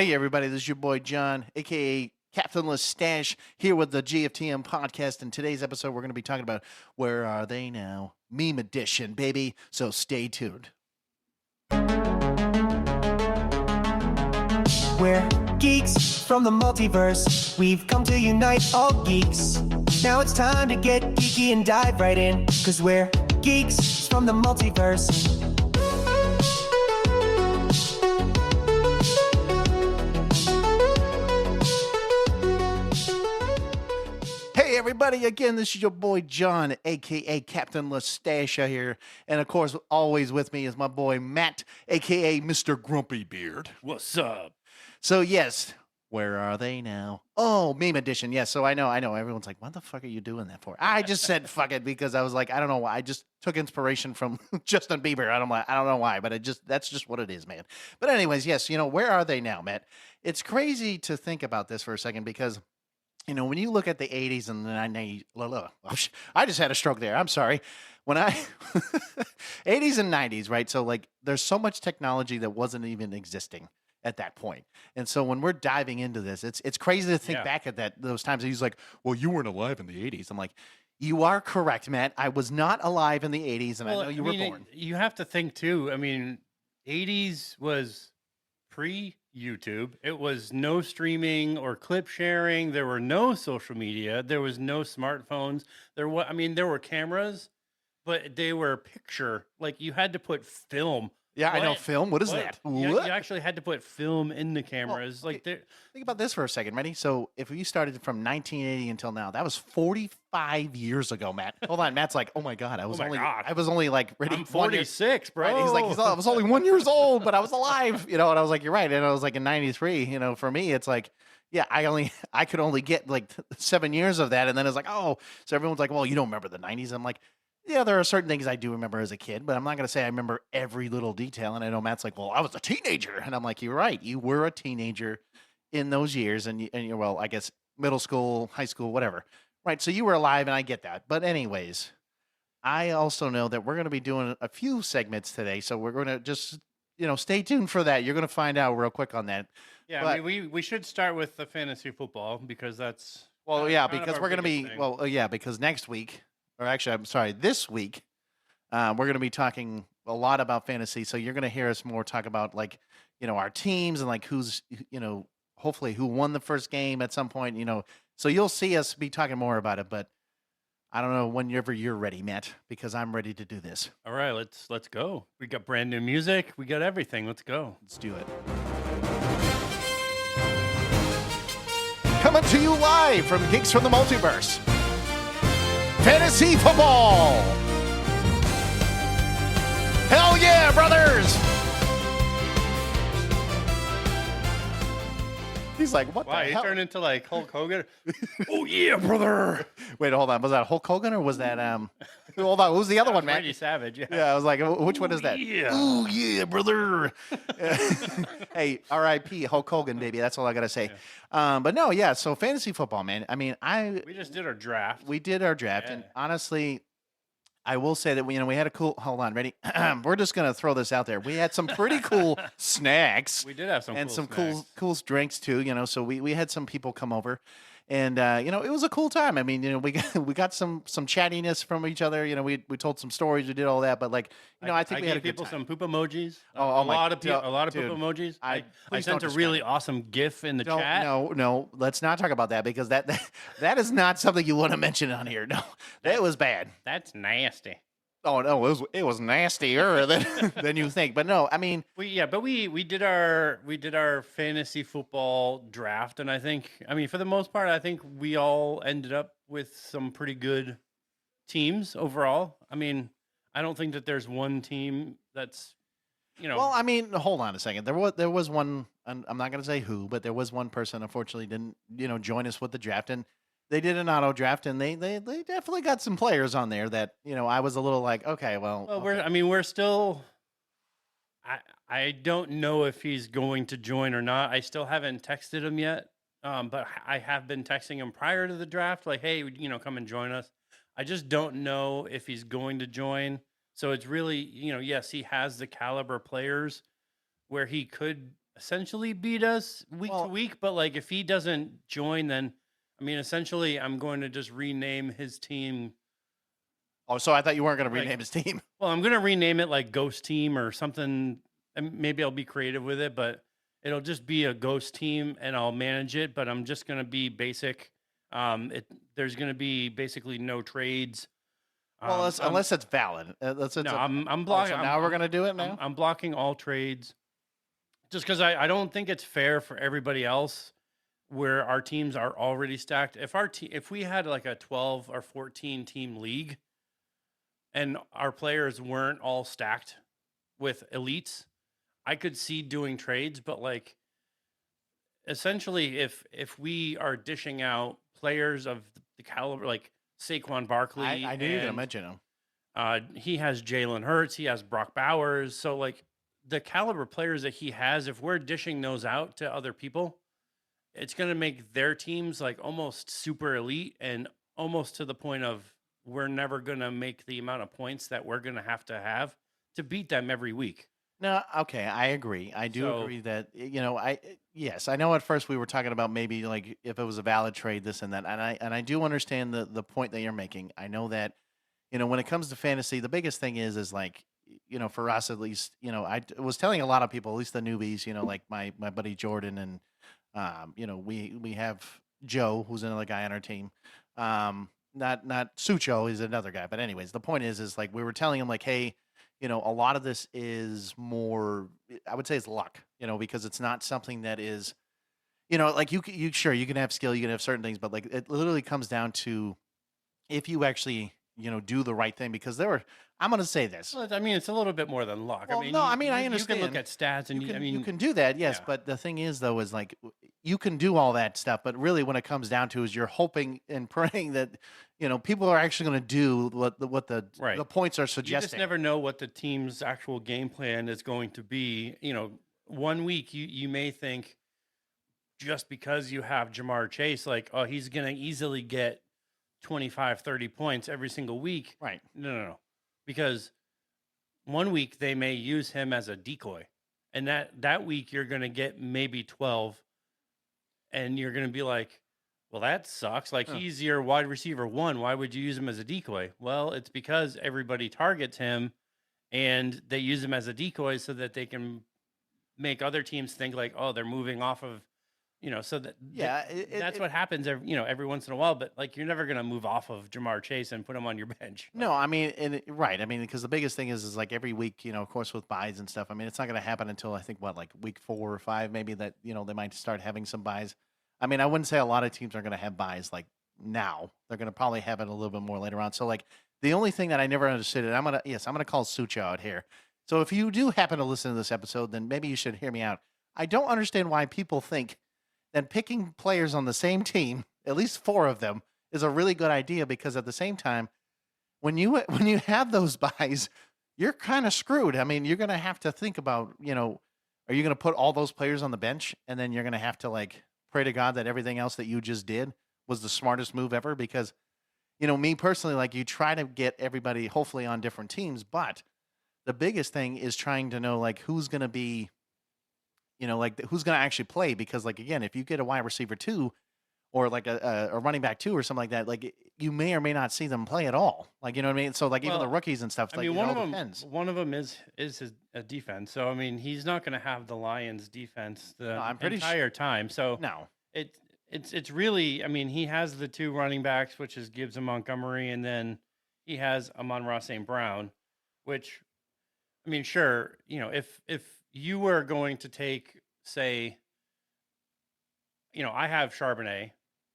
Hey, everybody, this is your boy John, aka Captain Mustache, here with the GFTM podcast. In today's episode, we're going to be talking about Where Are They Now? Meme edition, baby. So stay tuned. We're geeks from the multiverse. We've come to unite all geeks. Now it's time to get geeky and dive right in, 'cause we're geeks from the multiverse. Hey, everybody, again, this is your boy John, aka Captain Mustache here. And of course, always with me is my boy Matt, aka Mr. Grumpy Beard. What's up? So, yes, where are they now? Oh, meme edition. Yes, so I know. Everyone's like, what the fuck are you doing that for? I just said fuck it because I was like, I don't know why. I just took inspiration from Justin Bieber. I don't know why, but that's just what it is, man. But anyways, yes, where are they now, Matt? It's crazy to think about this for a second because when you look at the 80s and the 90s, I just had a stroke there. I'm sorry. When 80s and 90s, right? So like there's so much technology that wasn't even existing at that point. And so when we're diving into this, it's crazy to think back at those times. He's like, well, you weren't alive in the 80s. I'm like, you are correct, Matt. I was not alive in the 80s, and I know you were born. You have to think too. I mean, 80s was pre-YouTube. It was no streaming or clip sharing. There were no social media. There was no smartphones. There were cameras, but they were picture. Like you had to put film. Yeah, I know film. What is that? You actually had to put film in the cameras. Well, think about this for a second, ready? So if we started from 1980 until now, that was 45 years ago, Matt. Hold on, Matt's like, oh my god, I was only like ready. I'm 46, bro. Right? He's like, I was only 1 year old, but I was alive, And I was like, you're right. And I was like in '93. For me, it's like, yeah, I could only get like 7 years of that, and then it's like, oh, so everyone's like, well, you don't remember the '90s? I'm like, yeah, there are certain things I do remember as a kid, but I'm not going to say I remember every little detail. And I know Matt's like, well, I was a teenager. And I'm like, you're right. You were a teenager in those years. And you're, well, I guess middle school, high school, whatever. Right. So you were alive, and I get that. But anyways, I also know that we're going to be doing a few segments today. So we're going to just, stay tuned for that. You're going to find out real quick on that. Yeah, but, we should start with the fantasy football because that's... Well, yeah, because we're going to be... Well, yeah, because next week... Or actually, I'm sorry, this week, we're going to be talking a lot about fantasy. So you're going to hear us more talk about our teams and like who's, hopefully who won the first game at some point, So you'll see us be talking more about it. But I don't know whenever you're ready, Matt, because I'm ready to do this. All right, let's go. We got brand new music. We got everything. Let's go. Let's do it. Coming to you live from Geeks From The Multiverse. Fantasy football! Hell yeah, brothers! He's like, what the hell? He turned into like Hulk Hogan? Oh yeah, brother! Wait, hold on. Was that Hulk Hogan or was that hold on, who's the other one, man? Randy Savage. Yeah, I was like, which one is that? Yeah. Oh yeah, brother. Hey, R.I.P. Hulk Hogan, baby. That's all I gotta say. Yeah. But no, yeah. So fantasy football, man. I mean, we just did our draft. We did our draft, and honestly, I will say that we had a cool. Hold on, ready? We're just gonna throw this out there. We had some pretty cool snacks. We did have some and cool some snacks. cool drinks too. So we had some people come over. And it was a cool time. I mean, we got some chattiness from each other. We told some stories. We did all that, but I think we had a good people time. some poop emojis. Oh, a lot of poop dude, emojis. I please sent don't a really awesome GIF in the chat. No, let's not talk about that because that is not something you want to mention on here. No, that was bad. That's nasty. Oh no, it was nastier than you think. But no, I mean, we did our fantasy football draft, and I think, for the most part, I think we all ended up with some pretty good teams overall. I don't think that there's one team that's, Well, hold on a second. There was one. I'm not going to say who, but there was one person unfortunately didn't join us with the draft, and they did an auto draft, and they definitely got some players on there that I was a little like, okay, well. Okay. We're still. I don't know if he's going to join or not. I still haven't texted him yet, but I have been texting him prior to the draft, like, hey, come and join us. I just don't know if he's going to join. So it's really, yes, he has the caliber players where he could essentially beat us week to Well, week. But like, if he doesn't join, then I mean, essentially, I'm going to just rename his team. oh, so I thought you weren't going to Like, rename his team. well, I'm going to rename it like Ghost Team or something. And maybe I'll be creative with it, but it'll just be a Ghost Team, and I'll manage it. But I'm just going to be basic. There's going to be basically no trades. Well, I'm unless it's valid. no, I'm Oh, blocking. so now we're going to do it now? I'm blocking all trades just because I don't think it's fair for everybody else where our teams are already stacked. If we had like a 12 or 14 team league and our players weren't all stacked with elites, I could see doing trades, but like essentially if we are dishing out players of the caliber like Saquon Barkley I knew you were going to and mention him. he has Jalen Hurts, he has Brock Bowers, so like the caliber players that he has, if we're dishing those out to other people, it's going to make their teams like almost super elite and almost to the point of we're never going to make the amount of points that we're going to have to beat them every week. No, okay, I agree. I do So- agree that yes, I know at first we were talking about maybe like if it was a valid trade, this and that, and I do understand the point that you're making. I know that when it comes to fantasy, the biggest thing is like for us at least, I was telling a lot of people, at least the newbies, like my buddy Jordan and we have Joe, who's another guy on our team. Not Sucho is another guy, but anyways, the point is like we were telling him like, hey, a lot of this is more, I would say it's luck, because it's not something that is, like you sure you can have skill, you can have certain things, but like it literally comes down to if you actually, do the right thing. Because I'm going to say this. Well, I mean, it's a little bit more than luck. Well, I mean, no, I mean, I you can look understand. at stats and You can do that, yes. yeah. But the thing is, though, is like you can do all that stuff, but really, when it comes down to, is you're hoping and praying that people are actually going to do what the Right. the points are You just suggesting. never know what the team's actual game plan is going to be. 1 week you may think just because you have Jamar Chase, like, oh, he's going to easily get 25, 30 points every single week. Right. No. Because 1 week they may use him as a decoy. And that week you're going to get maybe 12 and you're going to be like, well, that sucks. Like, he's your wide receiver 1. Why would you use him as a decoy? Well, it's because everybody targets him and they use him as a decoy so that they can make other teams think like, oh, they're moving off of, so that that's what happens every once in a while. But like, you're never going to move off of Jamar Chase and put him on your bench. No, I mean, right. I mean, because the biggest thing is like every week, of course, with buys and stuff. I mean, it's not going to happen until I think like week 4 or 5, maybe that they might start having some buys. I mean, I wouldn't say a lot of teams are going to have buys like now. They're going to probably have it a little bit more later on. So like the only thing that I never understood, and I'm gonna call Sucho out here. So if you do happen to listen to this episode, then maybe you should hear me out. I don't understand why people think that picking players on the same team, at least 4 of them, is a really good idea, because at the same time, when you have those buys, you're kind of screwed. I mean, you're going to have to think about, are you going to put all those players on the bench, and then you're going to have to like pray to God that everything else that you just did was the smartest move ever? Because, me personally, like you try to get everybody hopefully on different teams, but the biggest thing is trying to know like who's going to be, like who's going to actually play. Because like, again, if you get a wide receiver 2 or like a running back 2 or something like that, like you may or may not see them play at all. Like, you know what I mean? So like even the rookies and stuff, I like mean, it all depends. one of them is his defense. So I mean, he's not going to have the Lions defense the I'm pretty entire time. So No. it's really, I mean, he has the 2 running backs, which is Gibbs and Montgomery, and then he has Amon-Ra St. Brown, which, I mean, sure, if you were going to take, say, I have Charbonnet,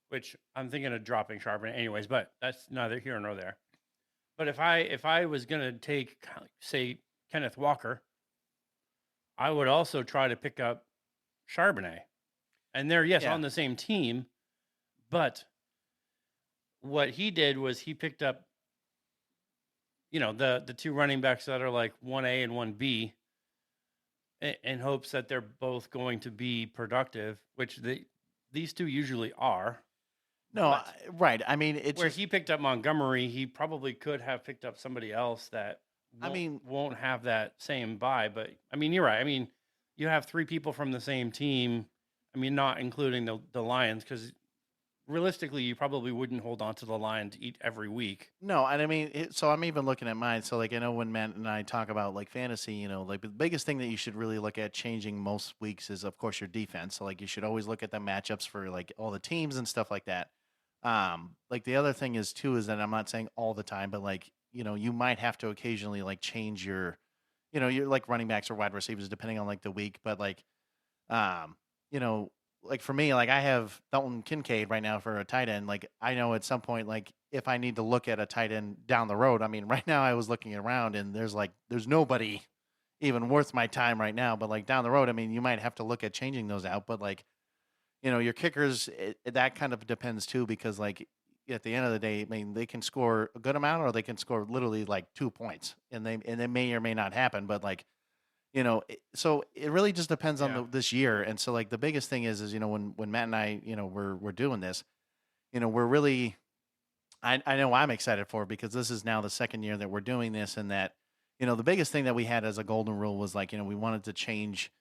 which I'm thinking of dropping Charbonnet anyways, but that's neither here nor there. But if I was going to take, say, Kenneth Walker, I would also try to pick up Charbonnet. And they're, yes, on the same team, but what he did was he picked up, the 2 running backs that are like 1A and 1B in hopes that they're both going to be productive, which these 2 usually are. No, right. I mean, it's where he picked up Montgomery, he probably could have picked up somebody else that won't have that same buy. But I mean, you're right. I mean, you have 3 people from the same team. I mean, not including the Lions, because realistically, you probably wouldn't hold on to the Lions every week. No, and I mean, so I'm even looking at mine. So, like, I know when Matt and I talk about like fantasy, like the biggest thing that you should really look at changing most weeks is, of course, your defense. So, like, you should always look at the matchups for like all the teams and stuff like that. Like the other thing is too is that I'm not saying all the time, but like, you might have to occasionally like change your like running backs or wide receivers depending on like the week. But like, um, you know, like for me, like I have Dalton Kincaid right now for a tight end. Like I know at some point, like if I need to look at a tight end down the road, I mean, right now I was looking around and there's nobody even worth my time right now. But like down the road, I mean, you might have to look at changing those out. But like, your kickers, that kind of depends too, because like at the end of the day, I mean, they can score a good amount or they can score literally like 2 points, and it may or may not happen. But like, so it really just depends on Yeah. this year. And so like the biggest thing is when Matt and I, we're doing this, we're really, I know I'm excited for it because this is now the second year that we're doing this, and that, the biggest thing that we had as a golden rule was like, we wanted to change,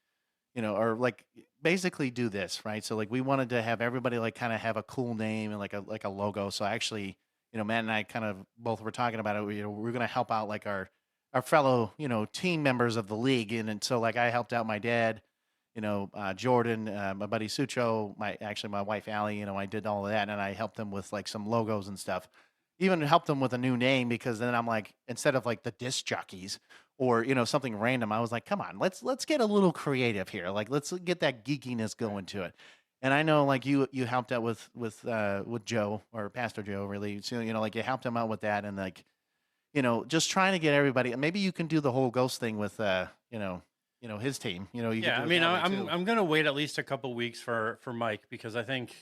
or like basically do this, right? So like we wanted to have everybody like kind of have a cool name and like a logo. So actually, Matt and I kind of both were talking about it. We're going to help out like our fellow, team members of the league. And so like I helped out my dad, Jordan, my buddy Sucho, my wife Allie, I did all of that, and I helped them with like some logos and stuff. Even helped them with a new name, because then I'm like, instead of like the disc jockeys or something random, I was like, come on, let's get a little creative here. Like let's get that geekiness going to it. And I know like you helped out with Joe, or Pastor Joe, really. So like you helped him out with that, and like just trying to get everybody. And maybe you can do the whole ghost thing with his team. You can Yeah, do I it mean, that way too. I'm gonna wait at least a couple weeks for Mike, because I think,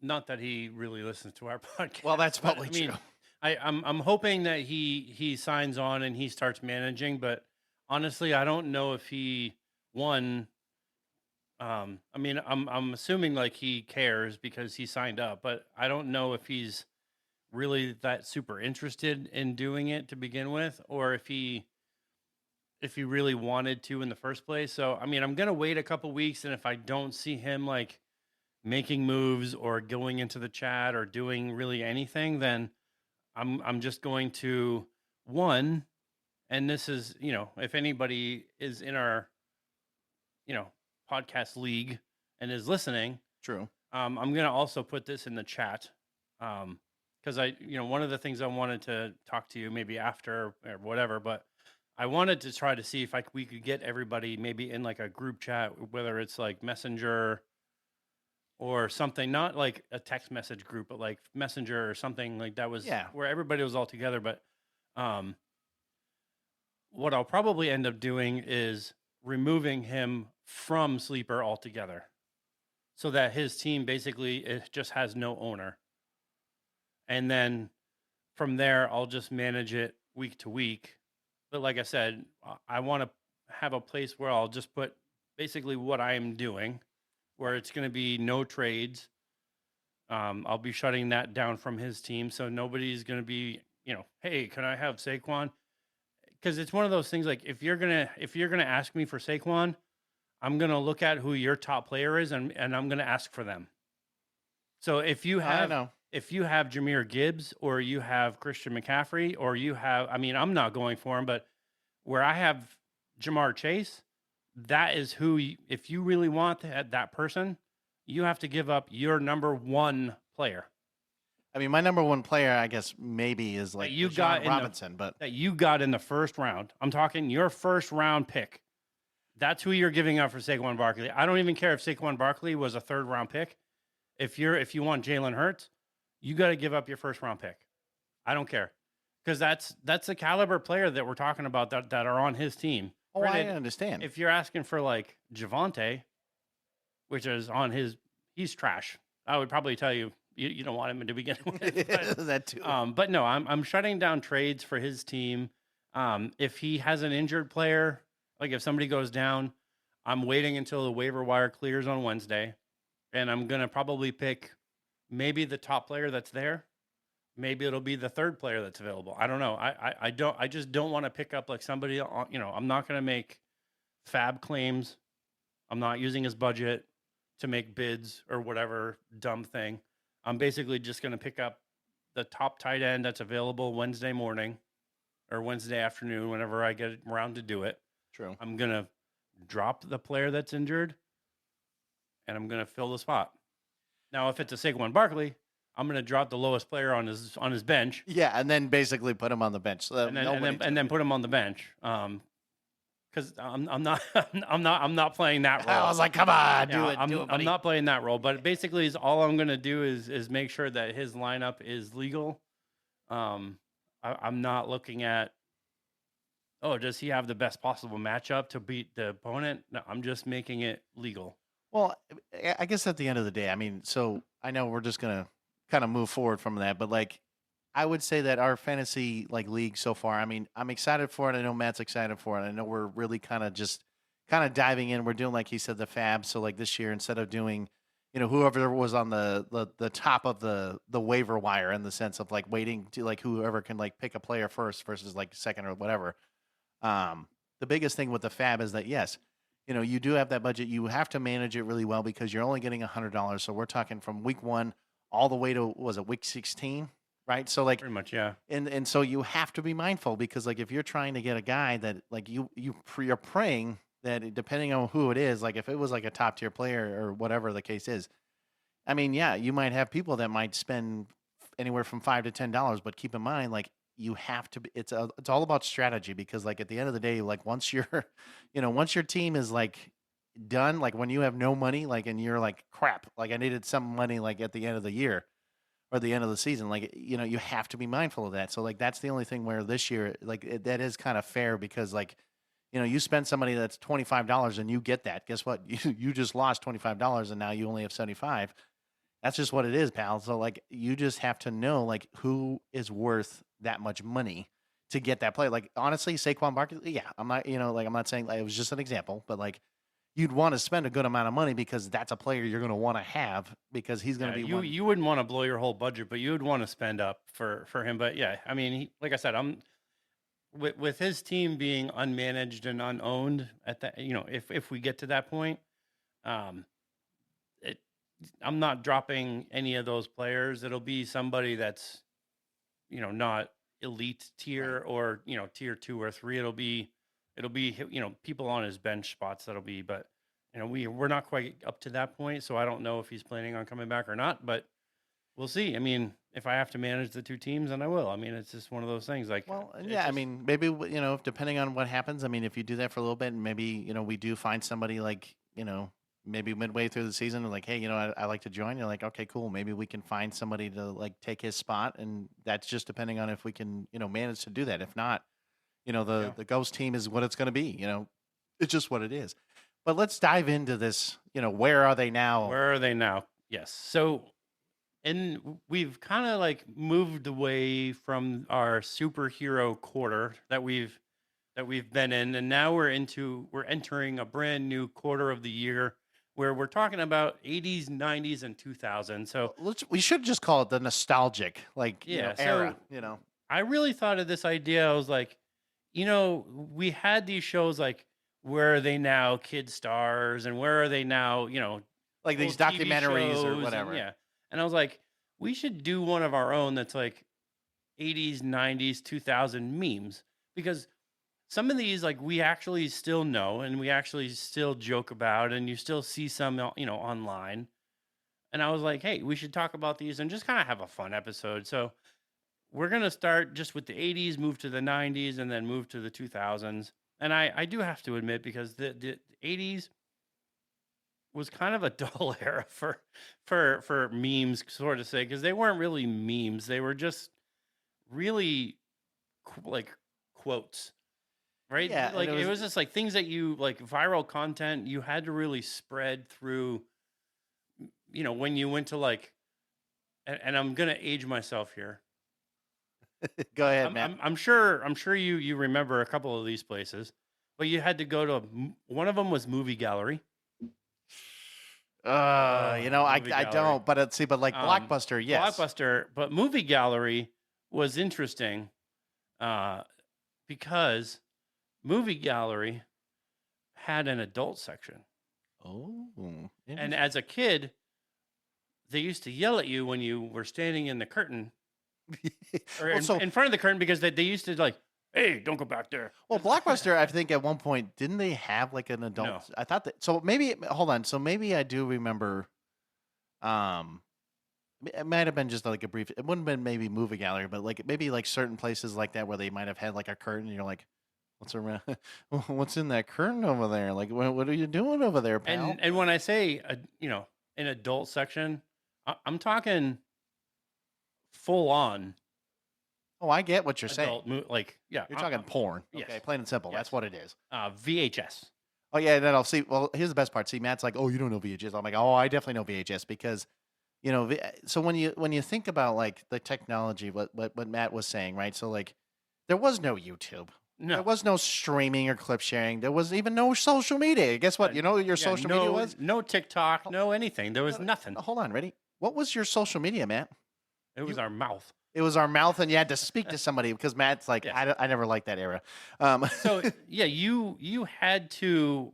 not that he really listens to our podcast. Well, that's but, probably I mean, true. I'm hoping that he signs on and he starts managing, but honestly, I don't know if he won. I mean, I'm assuming like he cares because he signed up, but I don't know if he's really that super interested in doing it to begin with, or if he really wanted to in the first place. So, I mean, I'm going to wait a couple weeks, and if I don't see him like making moves or going into the chat or doing really anything, then I'm just going to one, and this is, if anybody is in our, you know, podcast league and is listening, True. I'm going to also put this in the chat. Because one of the things I wanted to talk to you maybe after or whatever, but I wanted to try to see if we could get everybody maybe in like a group chat, whether it's like Messenger or something, not like a text message group, but like Messenger or something like that, was Yeah. where everybody was all together. But what I'll probably end up doing is removing him from Sleeper altogether, so that his team basically it just has no owner. And then from there, I'll just manage it week to week. But like I said, I want to have a place where I'll just put basically what I am doing, where it's going to be no trades. I'll be shutting that down from his team, so nobody's going to be, hey, can I have Saquon? Because it's one of those things, like if you're gonna ask me for Saquon, I'm gonna look at who your top player is, and I'm gonna ask for them. So if you have Jahmyr Gibbs, or you have Christian McCaffrey, or you have, I mean, I'm not going for him, but where I have Jamar Chase, that is who, if you really want that person, you have to give up your number one player. I mean, my number one player, I guess, maybe is like you Bijan got Robinson, but that you got in the first round. I'm talking your first round pick. That's who you're giving up for Saquon Barkley. I don't even care if Saquon Barkley was a third round pick. If you want Jalen Hurts, you got to give up your first round pick. I don't care, because that's the caliber player that we're talking about that are on his team. oh, Granted, I understand. if you're asking for like Javonte, which is on his, he's trash. I would probably tell you you don't want him to begin with. But, that too. but no, I'm shutting down trades for his team. If he has an injured player, like if somebody goes down, I'm waiting until the waiver wire clears on Wednesday, and I'm gonna probably pick maybe the top player that's there. Maybe it'll be the third player that's available. I don't know. I just don't want to pick up like somebody. I'm not gonna make fab claims. I'm not using his budget to make bids or whatever dumb thing. I'm basically just going to pick up the top tight end that's available Wednesday morning or Wednesday afternoon, whenever I get around to do it. True. I'm going to drop the player that's injured and I'm going to fill the spot. Now, if it's a Saquon Barkley, I'm going to drop the lowest player on his bench. Yeah, and then basically put him on the bench. So And then put him on the bench. Because I'm not playing that role. I was like, come on, Yeah, do it, I'm buddy. not playing that role. But basically, all I'm gonna do is make sure that his lineup is legal. I'm not looking at, oh, does he have the best possible matchup to beat the opponent? No, I'm just making it legal. Well, I guess at the end of the day, I mean, so I know we're just gonna kind of move forward from that, but like, I would say that our fantasy like league so far, I mean, I'm excited for it. I know Matt's excited for it. I know we're really kind of diving in. We're doing, like he said, the fab. So like this year, instead of doing, whoever was on the top of the waiver wire, in the sense of like waiting to like whoever can like pick a player first versus like second or whatever. The biggest thing with the fab is that, yes, you do have that budget. You have to manage it really well because you're only getting $100. So we're talking from week 1 all the way to, was it week 16? Right. So like Pretty much, yeah. and so you have to be mindful, because like if you're trying to get a guy that like you're praying that, depending on who it is, like if it was like a top tier player or whatever the case is, I mean, yeah, you might have people that might spend anywhere from $5 to $10, but keep in mind, like you have to be, it's all about strategy, because like at the end of the day, like once you're, once your team is like done, like when you have no money, like, and you're like, crap, like I needed some money like at the end of the year or the end of the season, like, you have to be mindful of that. So like, that's the only thing where this year, like that is kind of fair, because like, you spend somebody that's $25 and you get that, guess what? You just lost $25 and now you only have 75. That's just what it is, pal. So like, you just have to know like who is worth that much money to get that play. Like honestly, Saquon Barkley, yeah, I'm not, like I'm not saying, like, it was just an example, but like you'd want to spend a good amount of money because that's a player you're going to want to have, because he's going to be you wouldn't want to blow your whole budget, but you would want to spend up for him. But yeah, I mean, like I said, I'm with his team being unmanaged and unowned at that, if we get to that point, I'm not dropping any of those players. It'll be somebody that's, not elite tier or, tier 2 or 3. It'll be, people on his bench spots that'll be, but we're not quite up to that point. So I don't know if he's planning on coming back or not, but we'll see. I mean, if I have to manage the two teams, then I will. I mean, it's just one of those things. Like, well, yeah, I mean, maybe, depending on what happens, I mean, if you do that for a little bit and maybe, we do find somebody like, maybe midway through the season, like, hey, I like to join. You're like, okay, cool. Maybe we can find somebody to like take his spot. And that's just depending on if we can, manage to do that. If not, the ghost team is what it's going to be. It's just what it is. But let's dive into this. Where are they now? Where are they now? Yes. So, and we've kind of like moved away from our superhero quarter that we've been in, and now we're entering a brand new quarter of the year where we're talking about 80s, 90s, and 2000s. So we should just call it the nostalgic era. I really thought of this idea. I was like, we had these shows like Where Are They Now, Kid Stars, and Where Are They Now, like these old TV documentaries or shows whatever. And I was like, we should do one of our own that's like 80s, 90s, 2000 memes, because some of these, like, we actually still know and we actually still joke about, and you still see some, online. And I was like, hey, we should talk about these and just kind of have a fun episode. So we're going to start just with the 80s, move to the 90s, and then move to the 2000s. And I do have to admit, because the 80s was kind of a dull era for memes, sort of say, because they weren't really memes. They were just really like quotes. Right? Yeah, like it was just like things that you like, viral content you had to really spread through, when you went to like, and I'm gonna age myself here. Go ahead, man. I'm sure you remember a couple of these places, but you had to go to one of them was Movie Gallery. I don't, but see, but like Blockbuster, yes. Blockbuster, but Movie Gallery was interesting, because Movie Gallery had an adult section. Oh, And as a kid, they used to yell at you when you were standing in the curtain or in front of the curtain because they used to like, hey, don't go back there. Well, Blockbuster, I think at one point, didn't they have like an adult? No. I thought that. So maybe, hold on. So maybe I do remember. It might have been just like a brief. It wouldn't have been maybe movie gallery, but like maybe like certain places like that where they might have had like a curtain. And you're like, what's around? What's in that curtain over there? Like, what are you doing over there, pal? And when I say an adult section, I'm talking full on. Oh, I get what you're saying. Yeah, You're talking porn. Yes. Okay, plain and simple. Yes. That's what it is. VHS. Oh yeah, then I'll see. Well, here's the best part. See, Matt's like, oh, you don't know VHS. I'm like, oh, I definitely know VHS because, so when you think about like the technology, what Matt was saying, right? So like, there was no YouTube. No. There was no streaming or clip sharing. There was even no social media. Guess what? You know what your social media was? No TikTok, no anything. There was nothing. Hold on, ready? What was your social media, Matt? It was our mouth. It was our mouth, and you had to speak to somebody because Matt's like, Yes. I never liked that era. So yeah, you had to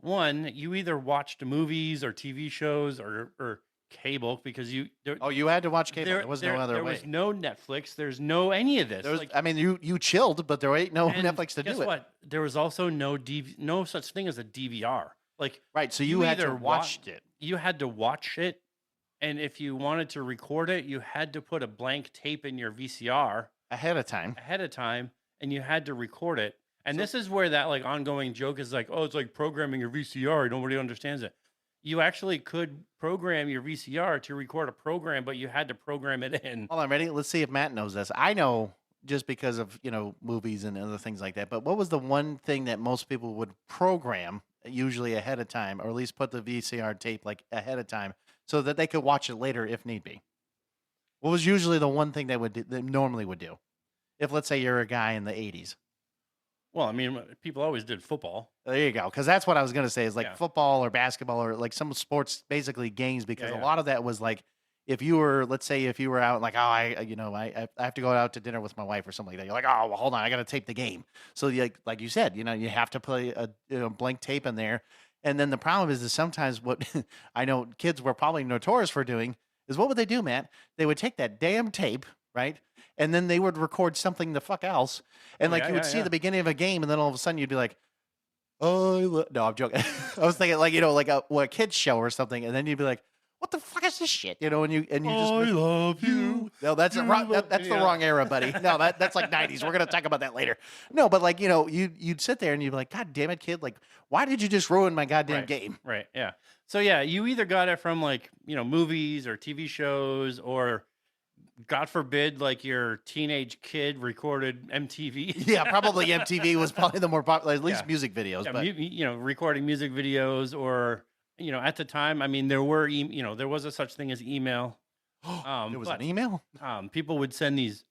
you either watched movies or TV shows or cable because you had to watch cable. There was no other way. There was no Netflix. There's no any of this. There was, I mean, you chilled, but there ain't no Netflix to do it. Guess what? There was also no such thing as a DVR. Like right, so you had to watch it. You had to watch it. And if you wanted to record it, you had to put a blank tape in your VCR ahead of time, and you had to record it. And this is where that like ongoing joke is like, oh, it's like programming your VCR. Nobody understands it. You actually could program your VCR to record a program, but you had to program it in. Hold on, ready? Let's see if Matt knows this. I know just because of movies and other things like that. But what was the one thing that most people would program usually ahead of time, or at least put the VCR tape like ahead of time, so that they could watch it later if need be? What was usually the one thing they normally would do? If let's say you're a guy in the 80s. Well, I mean, people always did football. There you go. Because that's what I was going to say is like football or basketball or like some sports, basically games, because a lot of that was like, if you were, let's say if you were out like, oh, I have to go out to dinner with my wife or something like that. You're like, oh, well, hold on, I got to tape the game. So like you said, you have to play a blank tape in there. And then the problem is sometimes what I know kids were probably notorious for doing is what would they do, Matt? They would take that damn tape, right? And then they would record something the fuck else. And you would see the beginning of a game, and then all of a sudden you'd be like, oh, no, I'm joking. I was thinking like, like a kid's show or something. And then you'd be like, what the fuck is this shit? And you just I love you. No, that's the wrong era, buddy. No, that's like 90s. We're gonna talk about that later. No, but like you'd sit there and you'd be like, God damn it, kid! Like, why did you just ruin my goddamn game? Right. Yeah. So yeah, you either got it from like movies or TV shows, or God forbid, like your teenage kid recorded MTV. Yeah, probably MTV was probably the more popular, at least music videos. Yeah, but recording music videos or. At the time, I mean, there were, there was a such thing as email. There was an email? People would send these,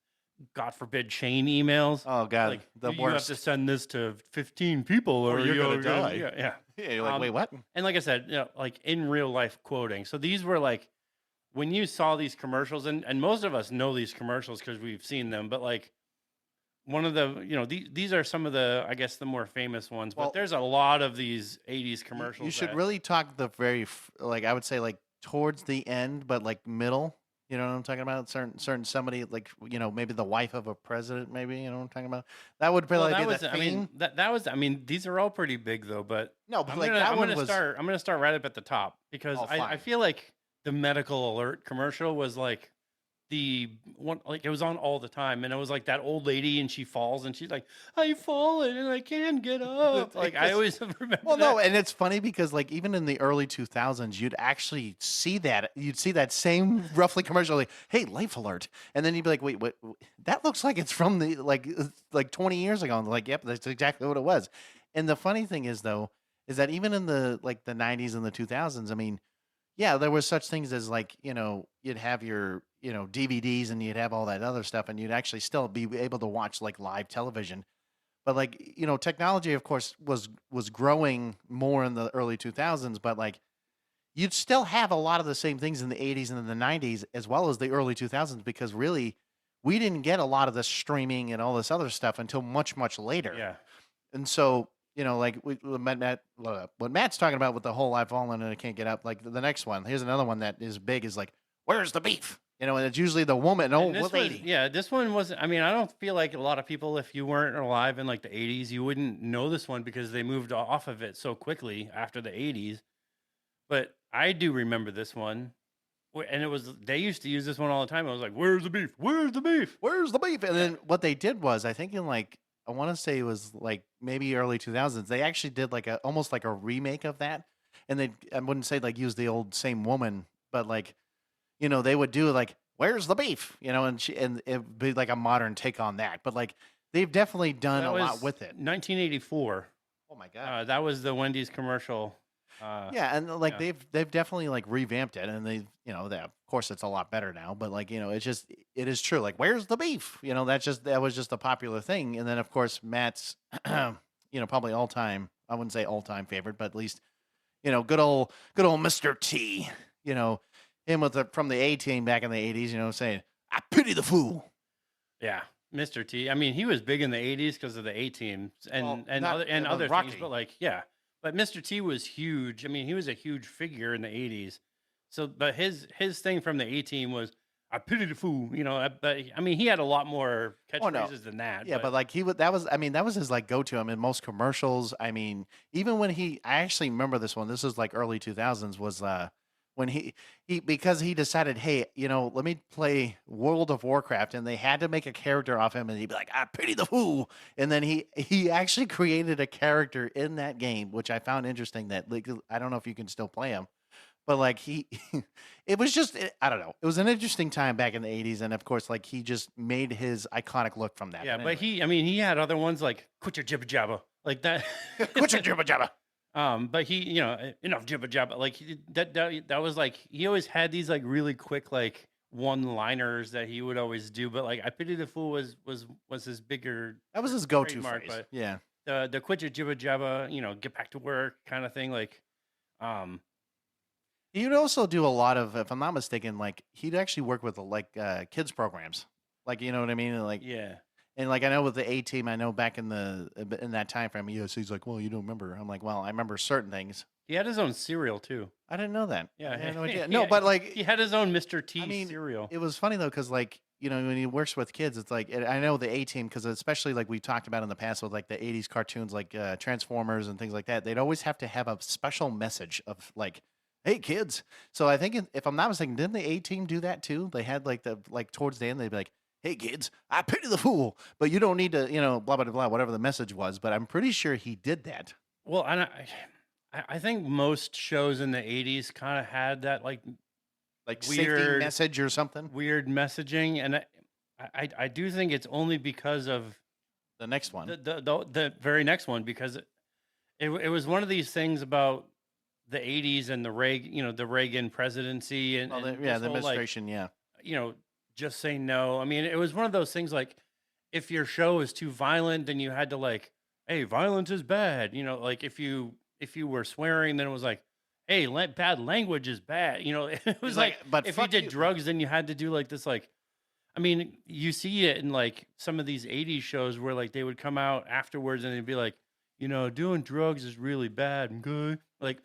God forbid, chain emails. Oh, God. Like, the you worst. have to send this to 15 people or you're going to die. Yeah. Yeah, you're like, wait, what? And like I said, like in real life quoting. So these were like, when you saw these commercials, and most of us know these commercials because we've seen them, but like, one of the, these are some of the, I guess, the more famous ones, but there's a lot of these 80s commercials. You should really talk the like, I would say like towards the end, but like middle, you know what I'm talking about? Certain somebody like, maybe the wife of a president, maybe, you know what I'm talking about? That would probably be the thing. That was, these are all pretty big though, but no, but I'm going to start right up at the top because I feel like the medical alert commercial was like, the one, like it was on all the time, and it was like that old lady and she falls and she's like, I've fallen and I can't get up. Like I always remember no, and it's funny because like even in the early 2000s you'd actually see that same roughly commercial like, hey, life alert, and then you'd be like, wait, what? That looks like it's from the like 20 years ago. And like, yep, that's exactly what it was. And the funny thing is though is that even in the 90s and the 2000s, I mean, yeah, there was such things as like, you'd have your, DVDs and you'd have all that other stuff and you'd actually still be able to watch like live television. But like, technology, of course, was growing more in the early 2000s, but like you'd still have a lot of the same things in the 80s and in the 90s as well as the early 2000s, because really we didn't get a lot of the streaming and all this other stuff until much, much later. Yeah. And so, you know, like what Matt's talking about with the whole I've fallen and I can't get up. Like the next one, here's another one that is big. Is like, where's the beef? You know, and it's usually the woman, And old lady. this one wasn't. I mean, I don't feel like a lot of people, if you weren't alive in like the '80s, you wouldn't know this one because they moved off of it so quickly after the '80s. But I do remember this one, and it was they used to use this one all the time. I was like, "Where's the beef? Where's the beef?" Where's the beef? And then what they did was, I think in like, I want to say it was like maybe early 2000s, they actually did like almost like a remake of that. And I wouldn't say like use the old same woman, but like, you know, they would do like, where's the beef? You know, and it'd be like a modern take on that. But like, they've definitely done That a was lot with it. 1984. Oh my God. That was the Wendy's commercial. Yeah, and like yeah. they've definitely like revamped it, and they, you know, that of course it's a lot better now, but like, you know, it is true. Like, where's the beef? You know, that was just a popular thing, and then of course Matt's, you know, probably all time. I wouldn't say all time favorite, but at least, you know, good old Mr. T. You know, him with from the A Team back in the '80s. You know, saying, "I pity the fool." Yeah, Mr. T. I mean, he was big in the '80s because of the A Teams Well, and not other Rocky. things, but like, yeah. But Mr. T was huge. I mean, he was a huge figure in the '80s. So, but his thing from the A Team was, "I pity the fool." You know, but I mean, he had a lot more Oh no. catchphrases than that. Yeah, but like he would, that was, I mean, that was his like go to. I mean, most commercials. I mean, even when I actually remember this one. This was like early 2000s. Was when he because he decided, hey, you know, let me play World of Warcraft, and they had to make a character off him, and he'd be like, I pity the fool, and then he actually created a character in that game, which I found interesting. That like I don't know if you can still play him, but like it was just I don't know. It was an interesting time back in the '80s, and of course, like he just made his iconic look from that. yeah, But but anyway. I mean, he had other ones like "Quit your jibber jabber," like that. Quit your jibber jabber. But he, you know, enough jibber jabber. Like that was like he always had these like really quick like one-liners that he would always do. But like I pity the fool was his bigger That was his go-to trademark. phrase. But Yeah. the quit your jibber jabber, you know, get back to work kind of thing. Like, um, He'd also do a lot of, if I'm not mistaken, like he'd actually work with like kids programs, like you know what I mean, and like yeah, I know with the A Team, I know back in in that time frame, yes, he's like, well, you don't remember. I'm like, well, I remember certain things. he had his own cereal too. I didn't know that. Yeah, I had no idea. he No, had- but like, he had his own Mr. T I mean, cereal. it was funny though, because like you know when he works with kids, it's like I know the A Team because especially like we talked about in the past with like the '80s cartoons like Transformers and things like that, they'd always have to have a special message of like, hey kids. So I think if I'm not mistaken, didn't the A Team do that too? They had like towards the end they'd be like, hey kids, I pity the fool, but you don't need to, you know, blah blah blah, whatever the message was. But I'm pretty sure he did that. Well, and I think most shows in the '80s kind of had that like Like safety weird message or something. weird messaging, and I do think it's only because of The next one. the very next one because it was one of these things about the '80s and the Reagan presidency and, Well, and yeah, this the whole, like, administration. Yeah. you know, just say no. I mean, it was one of those things like if your show is too violent, then you had to like, hey, violence is bad. You know, like if you were swearing, then it was like, hey, bad language is bad. You know, it was like, but if you fuck did you. drugs, then you had to do like this, like, I mean, you see it in like some of these '80s shows where like they would come out afterwards and they'd be like, you know, doing drugs is really bad. Okay, like,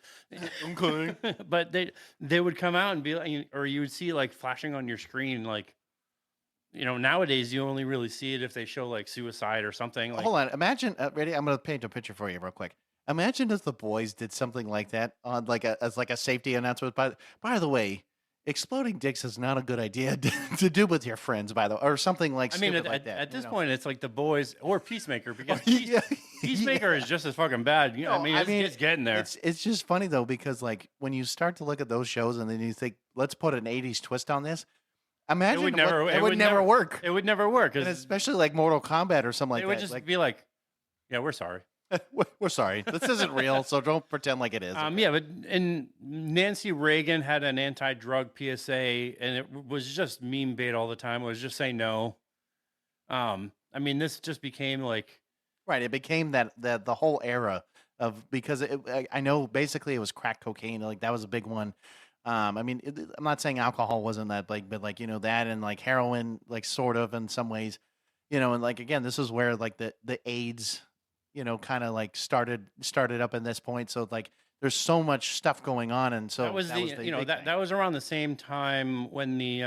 Okay. but they would come out and be like, or you would see like flashing on your screen, like, you know, nowadays you only really see it if they show like suicide or something. Like, Hold on. Imagine, ready? I'm going to paint a picture for you real quick. Imagine if the boys did something like that on like as like a safety announcement. By the way, exploding dicks is not a good idea to do with your friends. By the way, or something like I mean, stupid at, like at, that. at you this know? point, it's like the boys or Peacemaker because Yeah. Peacemaker is just as fucking bad. You know, No, I mean, it's getting there. It's just funny though because like when you start to look at those shows and then you think, let's put an '80s twist on this. Imagine it would never, it would never work. It would never work And because especially like Mortal Kombat or something like it would that. just Like, be like, yeah, we're sorry. we're sorry, this isn't real, so don't pretend like it is. Yeah, but and Nancy Reagan had an anti-drug PSA, and it was just meme bait all the time. It was just say no. I mean, this just became like, Right, it became that the whole era of because I know basically it was crack cocaine, like that was a big one. I mean, I'm not saying alcohol wasn't that big, but like you know that and like heroin, like sort of in some ways, you know, and like again, this is where like the AIDS kind of like started up in this point. So like there's so much stuff going on, and so That was the big thing. that was around the same time when the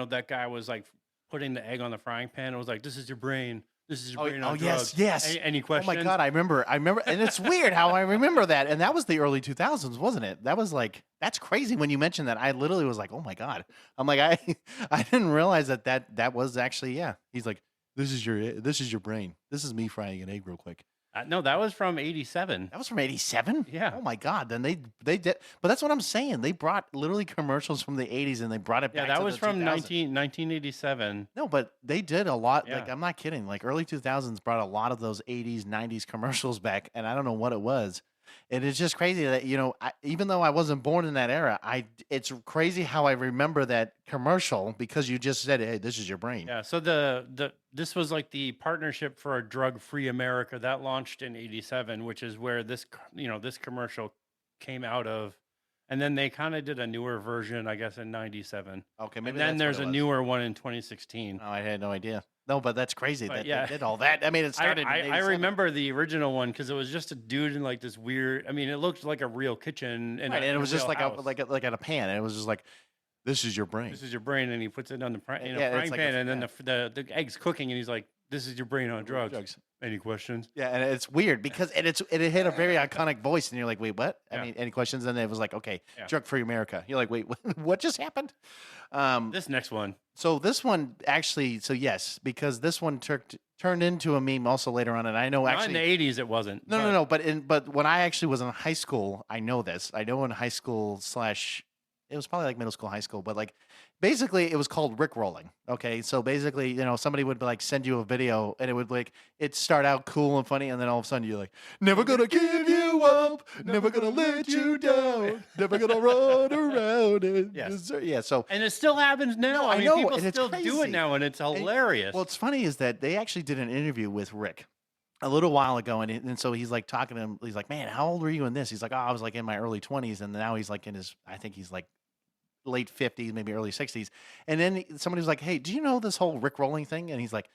that guy was like putting the egg on the frying pan. It was like, this is your brain. This is your brain on drugs. yes. Any Oh questions? my God, I remember, and it's weird how I remember that, and that was the early 2000s, wasn't it? That was like, that's crazy when you mentioned that. I literally was like, oh my God, I'm like, I didn't realize that was actually, yeah. He's like, this is your brain. This is me frying an egg real quick. No, that was from '87. That was from 87? Yeah. Oh my God. Then they did, but that's what I'm saying. They brought literally commercials from the 80s and they brought it Yeah, back that to was the from 2000s. 1987. No, but they did a lot. Like, Yeah. I'm not kidding. Like, early 2000s brought a lot of those 80s, 90s commercials back, and I don't know what it was. And it's just crazy that, even though I wasn't born in that era, it's crazy how I remember that commercial because you just said, hey, this is your brain. Yeah, so this was like the Partnership for a Drug-Free America that launched in '87, which is where this commercial came out of, and then they kind of did a newer version, I guess, in '97. Okay, maybe And then that's there's what a it was. newer one in 2016. Oh, I had no idea. No, but that's crazy But that yeah. they did all that. I mean, it started in I 87. remember the original one because it was just a dude in like this weird. I mean, it looked like a real kitchen, Right, and it was just like like at a pan, and it was just like, this is your brain. this is your brain, and he puts it on the Yeah, it's frying like pan, and then the egg's cooking, and he's like, "This is your brain on drugs." Any questions? Yeah, and it's weird because it hit a very iconic voice, and you're like, wait, what? I Yeah. mean, any questions? And it was like, okay, Yeah. Drug Free America. You're like, wait, what just happened? This next one, So this one actually, so yes, because this one turned into a meme also later on, and I know not in actually. the '80s, it wasn't. No. But when I actually was in high school, I know this. I know in high school / it was probably like middle school, high school, but like basically it was called Rickrolling. Okay, so basically, somebody would like send you a video, and it would like it start out cool and funny, and then all of a sudden you're like, never gonna give you up, never gonna let you down, never gonna run around and Yes. desert. Yeah. So And it still happens now. No, I I mean, know, people and it's still do it crazy. now, and it's hilarious. Well, what's funny is that they actually did an interview with Rick a little while ago, and so he's like talking to him. He's like, "Man, how old were you in this?" He's like, "Oh, I was like in my early 20s," and now he's like in his, I think he's like late 50s, maybe early 60s. And then somebody was like, "Hey, do you know this whole Rick rolling thing?" And he's like,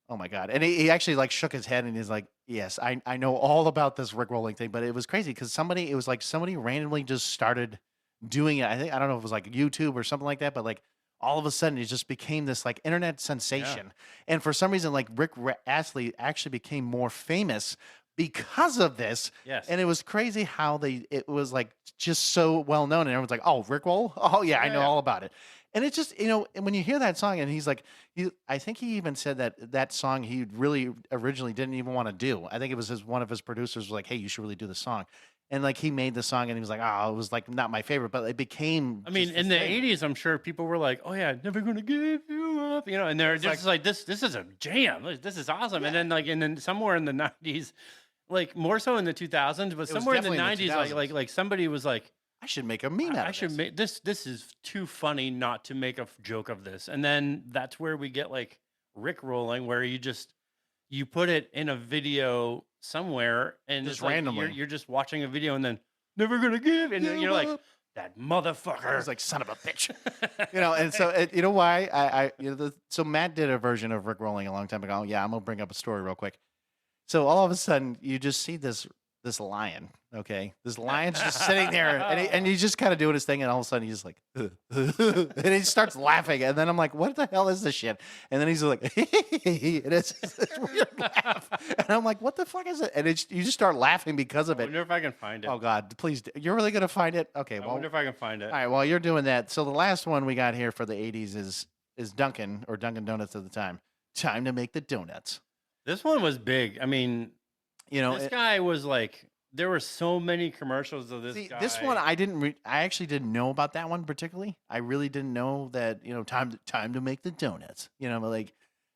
"Oh my God!" And he actually like shook his head, and he's like, "Yes, I know all about this Rick rolling thing." But it was crazy because it was like somebody randomly just started doing it. I don't know if it was like YouTube or something like that, but like all of a sudden it just became this like internet sensation. And for some reason, like Astley actually became more famous because of this. yes. And it was crazy how it was like just so well known, and everyone's like, "Oh, Rickroll? Oh yeah, I know Yeah. all about it." And it's just, and when you hear that song, and he's like, I think he even said that song he really originally didn't even want to do. I think it was one of his producers was like, "Hey, you should really do the song," and like he made the song, and he was like, "Oh, it was like not my favorite," but it became. I mean, just in this the thing. '80s, I'm sure people were like, "Oh yeah, never gonna give you up," and they're just like, "This is a jam. This is awesome." Yeah. And then somewhere in the '90s, like more so in the 2000s, but was somewhere in the definitely in the '90s, 2000s. like somebody was like, I should make a meme out I of should this. make this. This is too funny not to make a joke of this. And then that's where we get like Rick rolling, where you put it in a video somewhere, and Just it's like randomly. you're just watching a video, and then never gonna give, and then you're like, that I motherfucker. was like, "Son of a bitch," And so you know why so Matt did a version of Rick rolling a long time ago. Yeah, I'm gonna bring up a story real quick. So all of a sudden, you just see this lion. Okay, this lion's just sitting there, and he's just kind of doing his thing, and all of a sudden he's just like, and he starts laughing, and then I'm like, what the hell is this shit? And then he's like, and it's this weird laugh, and I'm like, what the fuck is it? And you just start laughing because of I it. wonder if I can find it. Oh God, please! You're really gonna find it? Okay, I well, wonder if I can find it. all right. While you're doing that, so the last one we got here for the '80s is Dunkin' Donuts at the time. Time to make the donuts. This one was big. I mean, this guy was like, there were so many commercials of this See, guy. this one I didn't. I actually didn't know about that one particularly. I really didn't know that. Time to make the donuts. But like,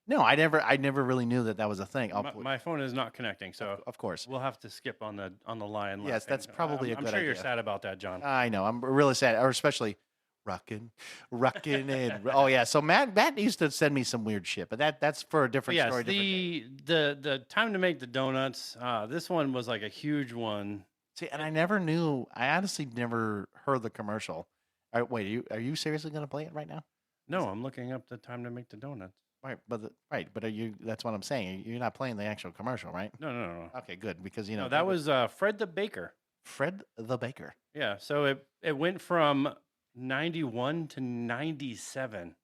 no, I never really knew that was a thing. My phone is not connecting, so Of course. we'll have to skip on the lion. Yes, laughing. that's probably a I'm good sure you're idea. sad about that, John. I know. I'm really sad, or especially rocking, and oh yeah. So Matt used to send me some weird shit, but that's for a But different yes, story. different day. the time to make the donuts. This one was like a huge one. See, and I never knew. I honestly never heard the commercial. Wait, are you seriously going to play it right now? No, I'm looking up the time to make the donuts. But are you? That's what I'm saying. You're not playing the actual commercial, right? No. Okay, good because No, that was Fred the Baker. Fred the Baker. Yeah, so it went from 91 to 97.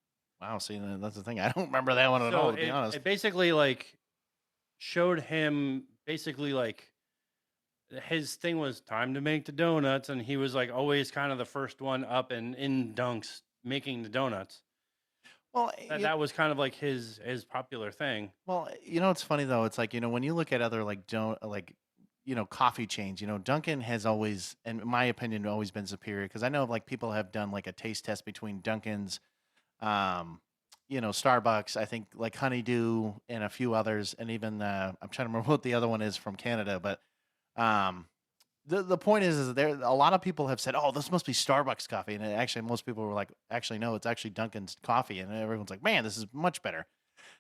Wow, see, that's the thing. I don't remember that one at all, to be honest. It basically like showed him basically like his thing was time to make the donuts, and he was like always kind of the first one up and in dunks making the donuts. Well, That was kind of like his popular thing. well, it's funny though. It's like when you look at other coffee chains. Dunkin' has always, in my opinion, always been superior because I know like people have done like a taste test between Dunkin's, Starbucks. I think like Honeydew and a few others, and even I'm trying to remember what the other one is from Canada, but um, the point is that there a lot of people have said, "Oh, this must be Starbucks coffee," and actually most people were like, "Actually, no, it's actually Dunkin's coffee," and everyone's like, "Man, this is much better."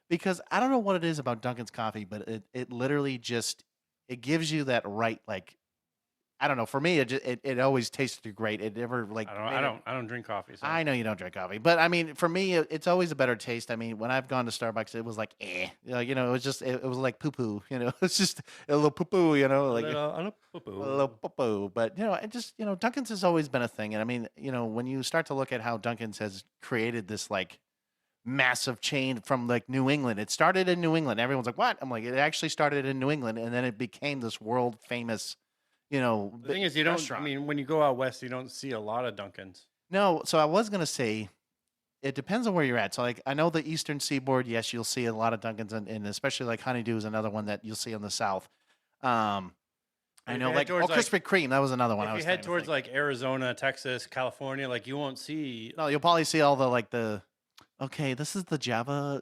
Because I don't know what it is about Dunkin's coffee, but it literally just it gives you that right like I don't know. For me, it always tasted great. It never like I don't drink coffee. So. I know you don't drink coffee, but I mean, for me, it's always a better taste. I mean, when I've gone to Starbucks, it was like, it was just, it was like poo poo, it's just a little poo poo, like a little poo poo. But it just, Dunkin's has always been a thing, and I mean, when you start to look at how Dunkin's has created this like massive chain from like New England, it started in New England. Everyone's like, what? I'm like, it actually started in New England, and then it became this world famous. The thing is, you don't. I mean, when you go out west, you don't see a lot of Dunkins. No, so I was gonna say, it depends on where you're at. So, like, I know the Eastern Seaboard. Yes, you'll see a lot of Dunkins, and especially like Honeydew is another one that you'll see on the South. I know, like, Krispy Kreme. That was another one. If you head towards like Arizona, Texas, California, like you won't see. No, you'll probably see all the like the. Okay, this is the Jamba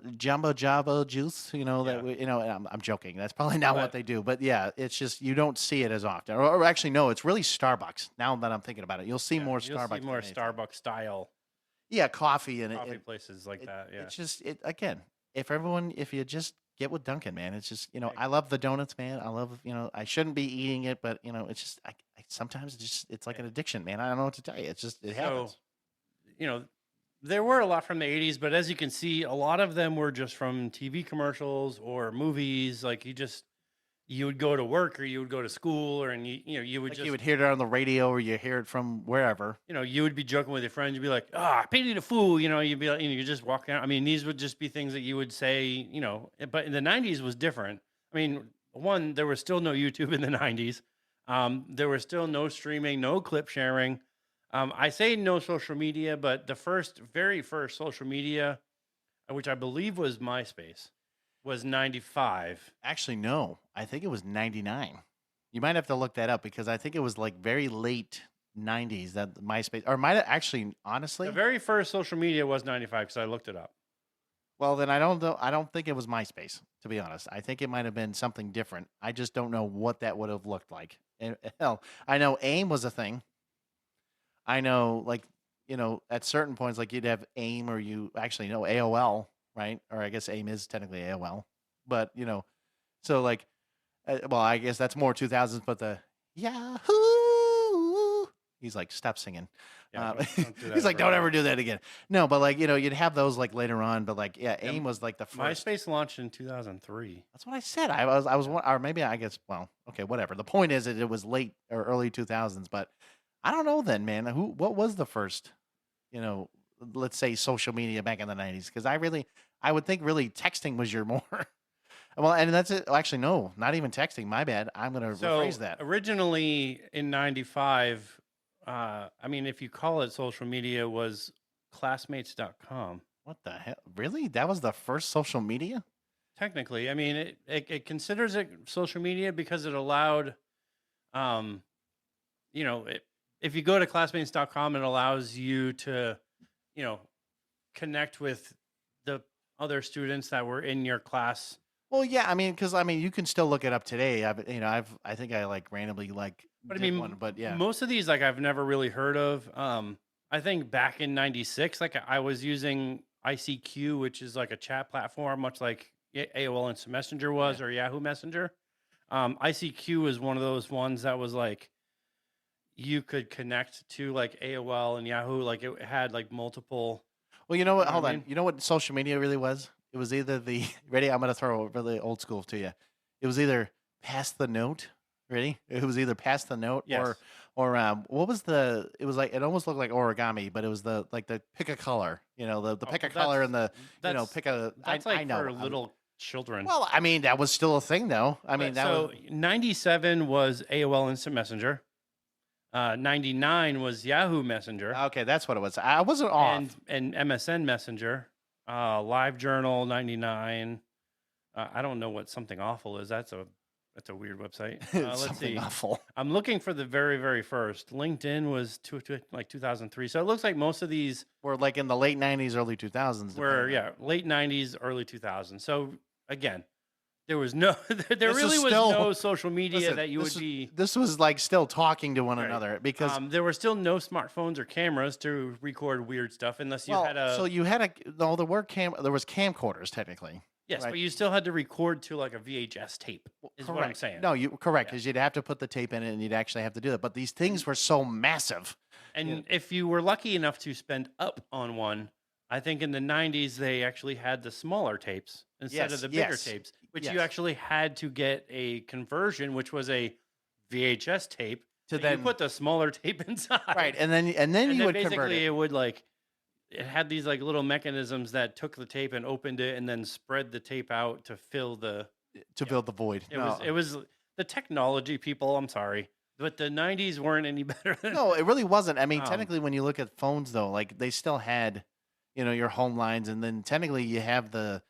juice. That we, I'm joking. That's probably not what they do, but yeah, it's just you don't see it as often. Or actually, no, it's really Starbucks. Now that I'm thinking about it, you'll see more Starbucks. See more Starbucks style. Yeah, coffee and coffee places like that. Yeah, it's just again. If you just get with Dunkin', man, it's just I love the donuts, man. I love I shouldn't be eating it, but it's just I sometimes it's like an addiction, man. I don't know what to tell you. It's just it happens. There were a lot from the 80s, but as you can see, a lot of them were just from TV commercials or movies. Like you would go to work or you would go to school, you would you would hear it on the radio or you hear it from wherever. You would be joking with your friends. You'd be like, pity the fool. You'd be like, you just walk out. I mean, these would just be things that you would say, but in the 90s was different. I mean, one, there was still no YouTube in the 90s. There was still no streaming, no clip sharing. I say no social media, but the very first social media, which I believe was MySpace, was 95. Actually, no. I think it was 99. You might have to look that up because I think it was like very late 90s that MySpace, or might have actually, honestly. The very first social media was 95 because I looked it up. Well, then I don't know. I don't think it was MySpace, to be honest. I think it might have been something different. I just don't know what that would have looked like. And, hell, I know AIM was a thing. I know, like, at certain points, like you'd have AIM or you actually know AOL, right? Or I guess AIM is technically AOL. But, so like, well, I guess that's more 2000s, but the Yahoo! He's like, stop singing. Yeah, don't do that he's like, don't again. ever do that again. No, but like, you'd have those like later on, but like, yeah, AIM was like the first. MySpace launched in 2003. That's what I said. I was, or maybe I guess, well, okay, whatever. The point is that it was late or early 2000s, but I don't know then, man. What was the first, let's say social media back in the 90s? Because I would think really texting was your more. Well, and that's it. Actually, no, not even texting. My bad. I'm going to rephrase that. Originally in 95, I mean, if you call it social media, was classmates.com. What the hell? Really? That was the first social media? Technically. I mean, it considers it social media because it allowed, if you go to classmates.com, it allows you to, connect with the other students that were in your class. Well, yeah, I mean, because you can still look it up today. I think I like randomly like. But I mean, one, but yeah, most of these like I've never really heard of. I think back in '96, like I was using ICQ, which is like a chat platform, much like AOL Instant Messenger was or Yahoo Messenger. ICQ is one of those ones that was like you could connect to like AOL and Yahoo, like it had like multiple. Well, you know what? Hold on. You know what social media really was? It was either the ready. I'm gonna throw a really old school to you. It was either pass the note. Ready? It was either pass the note Yes. or what was the? It was like it almost looked like origami, but it was the like the pick a color. You know, the Oh, pick a well, color and the that's pick a. that's I like know. for little children. Well, I mean that was still a thing though. I mean But that so was 97 was AOL Instant Messenger. 99 was Yahoo Messenger okay. That's what it was. I wasn't off. and MSN Messenger. Live Journal 99. I don't know what Something Awful is. That's a weird website. Let's Something see. awful. I'm looking for the very, very first. LinkedIn was like 2003. So it looks like most of these We're like in the late '90s, early 2000s. were, late 90s, early 2000s. So again, there was no, there This really is was still- no social media Listen, that you this would be. This was like still talking to one Right. another because There were still no smartphones or cameras to record weird stuff unless you had a. so you had a no. There were there was camcorders technically. Yes, right. but you still had to record to like a VHS tape. Is what I'm Correct. saying. No, you correct Yeah. because you'd have to put the tape in it and you'd actually have to do that. But these things were so massive. And if you were lucky enough to spend up on one, I think in the 90s they actually had the smaller tapes instead Yes, of the bigger yes, tapes, which yes. you actually had to get a conversion, which was a VHS tape. To that you then- put the smaller tape inside. Right, and then And you then would basically convert it it would like it had these like little mechanisms that took the tape and opened it and then spread the tape out to fill the to build the void. it was the technology, people, I'm sorry. But the 90s weren't any better than No, it really wasn't. I mean, Um, technically, when you look at phones, though, like they still had, your home lines, and then technically you have the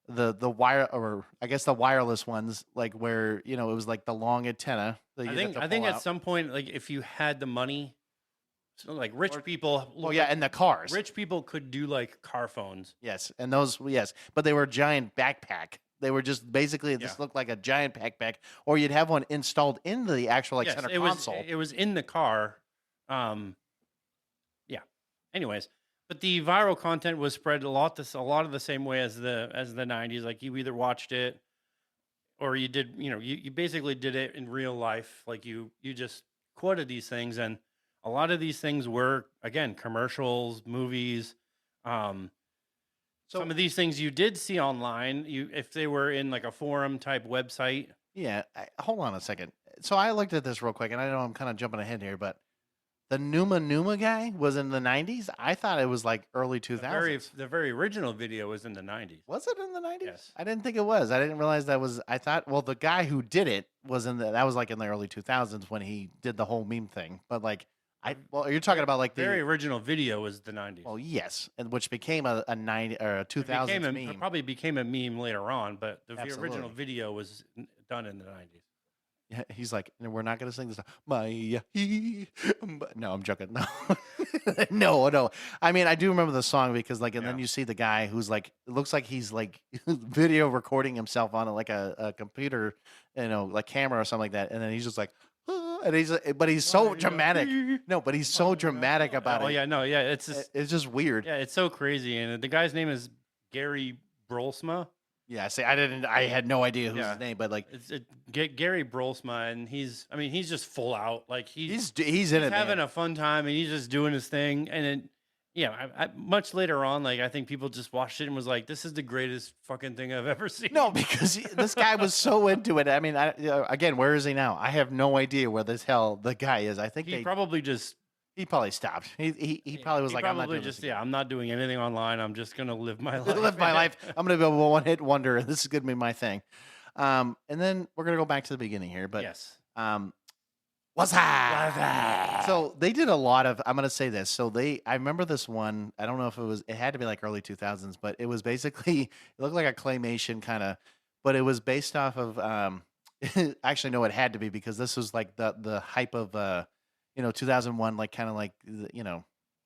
wire, or I guess the wireless ones, like where it was like the long antenna. That I you'd think have to I think pull at out. some point, like if you had the money, so like rich Or- people, Well, yeah, and the cars. rich people could do like car phones. Yes, and those yes, but they were a giant backpack. They were just basically it just Yeah. looked like a giant backpack, or you'd have one installed in the actual Yes, center it was console. it was in the car. Yeah. Anyways, but the viral content was spread a lot of the same way as the 90s. Like you either watched it or you did, you basically did it in real life. Like you just quoted these things, and a lot of these things were again commercials, movies. So- Some of these things you did see online, if they were in like a forum type website. Yeah, hold on a second. So I looked at this real quick, and I know I'm kind of jumping ahead here, but the Numa guy was in the '90s. I thought it was like early 2000s. The very original video was in the 90s. Was it in the '90s? Yes. I didn't think it was. I didn't realize that was. I thought, well, the guy who did it was that was like in the early 2000s when he did the whole meme thing. But like, you're talking about like the very original video was the 90s. well, yes, and which became a 90 or a It 2000s became meme. probably became a meme later on, but the original Absolutely. video was done in the 90s. Yeah, he's like, we're not gonna sing this. No, I'm joking. No, no. I mean, I do remember the song because, like, and then Yeah. you see the guy who's like, it looks like he's like video recording himself on like a computer, like camera or something like that, and then he's just like, and but he's so dramatic. No, but he's so dramatic about Oh it. yeah, no, yeah, it's just It's just weird. yeah, it's so crazy. And the guy's name is Gary Brolsma. Yeah, see, I had no idea who's Yeah. his name, but like, Gary Brolsma, and he's just full out. Like he's in it, having man. a fun time, and he's just doing his thing. And then, I much later on, like I think people just watched it and was like, "This is the greatest fucking thing I've ever seen." No, because this guy was so into it. I mean, again, where is he now? I have no idea where this hell the guy is. I think he probably stopped. He probably was like, I'm not doing just this I'm not doing anything online. I'm just gonna live my life. again. Live my life. I'm gonna be a one-hit wonder. This is gonna be my thing. And then we're gonna go back to the beginning here. But yes. what's that? So they did a lot of. I'm gonna say this. So I remember this one. I don't know if it had to be like early 2000s, but it was basically it looked like a claymation kind of, but it was based off of. Actually, no, it had to be because this was like the hype of 2001, like kind of like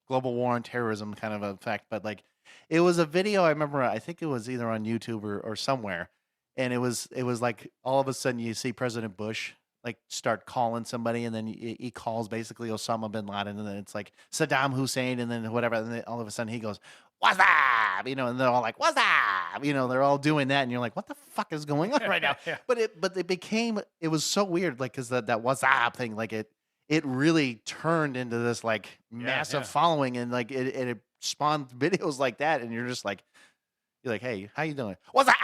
global war on terrorism kind of effect. But like it was a video. I remember. I think it was either on YouTube or somewhere, and it was like all of a sudden you see President Bush like start calling somebody, and then he calls basically Osama bin Laden, and then it's like Saddam Hussein, and then whatever, and then all of a sudden he goes, "What's up?" And they're all like, "What's up?" They're all doing that, and you're like, "What the fuck is going on right now?" Yeah. But it was so weird, like because that "What's up" thing, like it really turned into this like massive yeah. following, and like it spawned videos like that, and you're just like, You're like, hey, how you doing? What's up?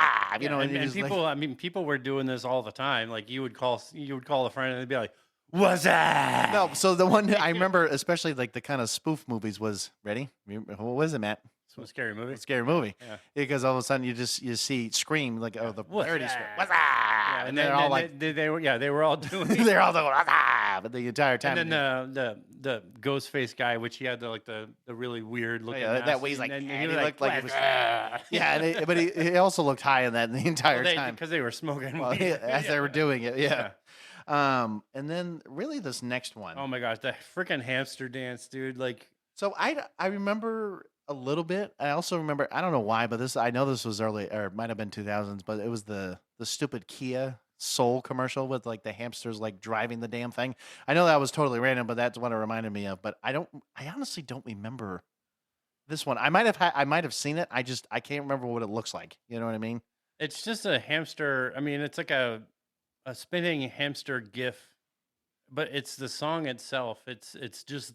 You know, and, you're and just like, people, I mean, people were doing this all the time. Like you would call a friend and they'd be like, "What's up?" no. So the one I remember, especially like the kind of spoof movies, was ready. What was it, Matt? It's a scary movie. Scary movie. Yeah. Because all of a sudden you see Scream like the What's parody that? Scream. What's Yeah, and they're all like they were all doing. they're all doing but the entire time. And then the ghost face guy, which he had the really weird looking. that mask, way he's like, and and he he was looked like he was, "What's yeah, but he also looked high in that the entire time because they were smoking well, weed. as they were doing it. Yeah. And then really this next one. Oh my gosh, the freaking hamster dance, dude! Like, So I remember a little bit. I also remember I don't know why, but I know this was early or it might have been 2000s, but it was the stupid Kia Soul commercial with like the hamsters like driving the damn thing. I know that was totally random, but that's what it reminded me of. But I honestly don't remember this one. I might have seen it. I can't remember what it looks like. You know what I mean? it's just a hamster. I mean, it's like a spinning hamster gif, but it's the song itself. It's just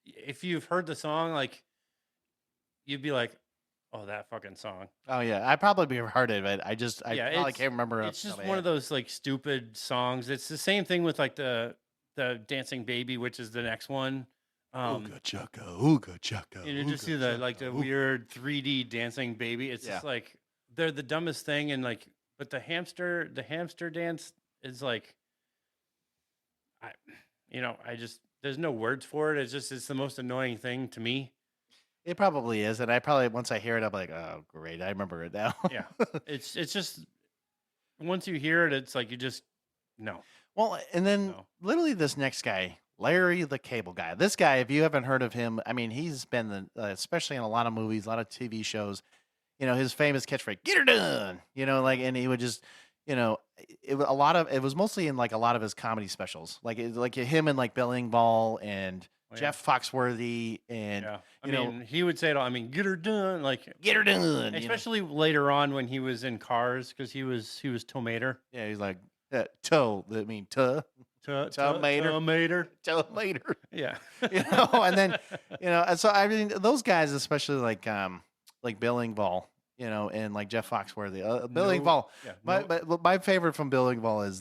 if you've heard the song, like you'd be like, "Oh, that fucking song." Oh yeah, I probably heard it, but I Yeah, probably can't remember. It's just one of those like stupid songs. It's the same thing with like the dancing baby, which is the next one. Ooga chaka, ooga chaka. And you just see the like the weird 3D dancing baby. It's just like they're the dumbest thing, and like, but the hamster dance is like, there's no words for it. It's the most annoying thing to me. It probably is, and I probably once I hear it, I'm like, oh great, I remember it now. Yeah, it's just once you hear it, it's like you just no. Well, and then No. literally this next guy, Larry the Cable Guy. This guy, if you haven't heard of him, I mean, he's been especially in a lot of movies, a lot of TV shows. You know, his famous catchphrase, "Get her done." You know, like, and he would just, you know, it was mostly in like a lot of his comedy specials, like him and like Bill Engvall and Oh, Jeff Foxworthy and Yeah, I you mean, know, he would say it all. I mean, get her done, like "Get her done." You know? especially later on when he was in Cars, because he was Tomater. Yeah, he's like toe. I mean, tomater. Tomater. Yeah, You know, and then and so I mean, those guys, especially like Bill Engvall, you know, and like Jeff Foxworthy. Bill No, Engvall. yeah, But my favorite from Bill Engvall is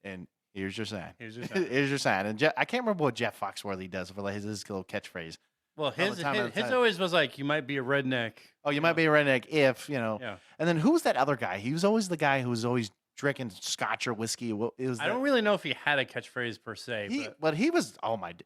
and here's your sign. Here's your sign. Here's your sign. And I can't remember what Jeff Foxworthy does for like his little catchphrase. Well, All the time. his always was like, you might be a redneck. Oh, you might be a redneck if, you know. Yeah. And then who was that other guy? He was always the guy who was always drinking scotch or whiskey. I don't really know if he had a catchphrase per se, But he was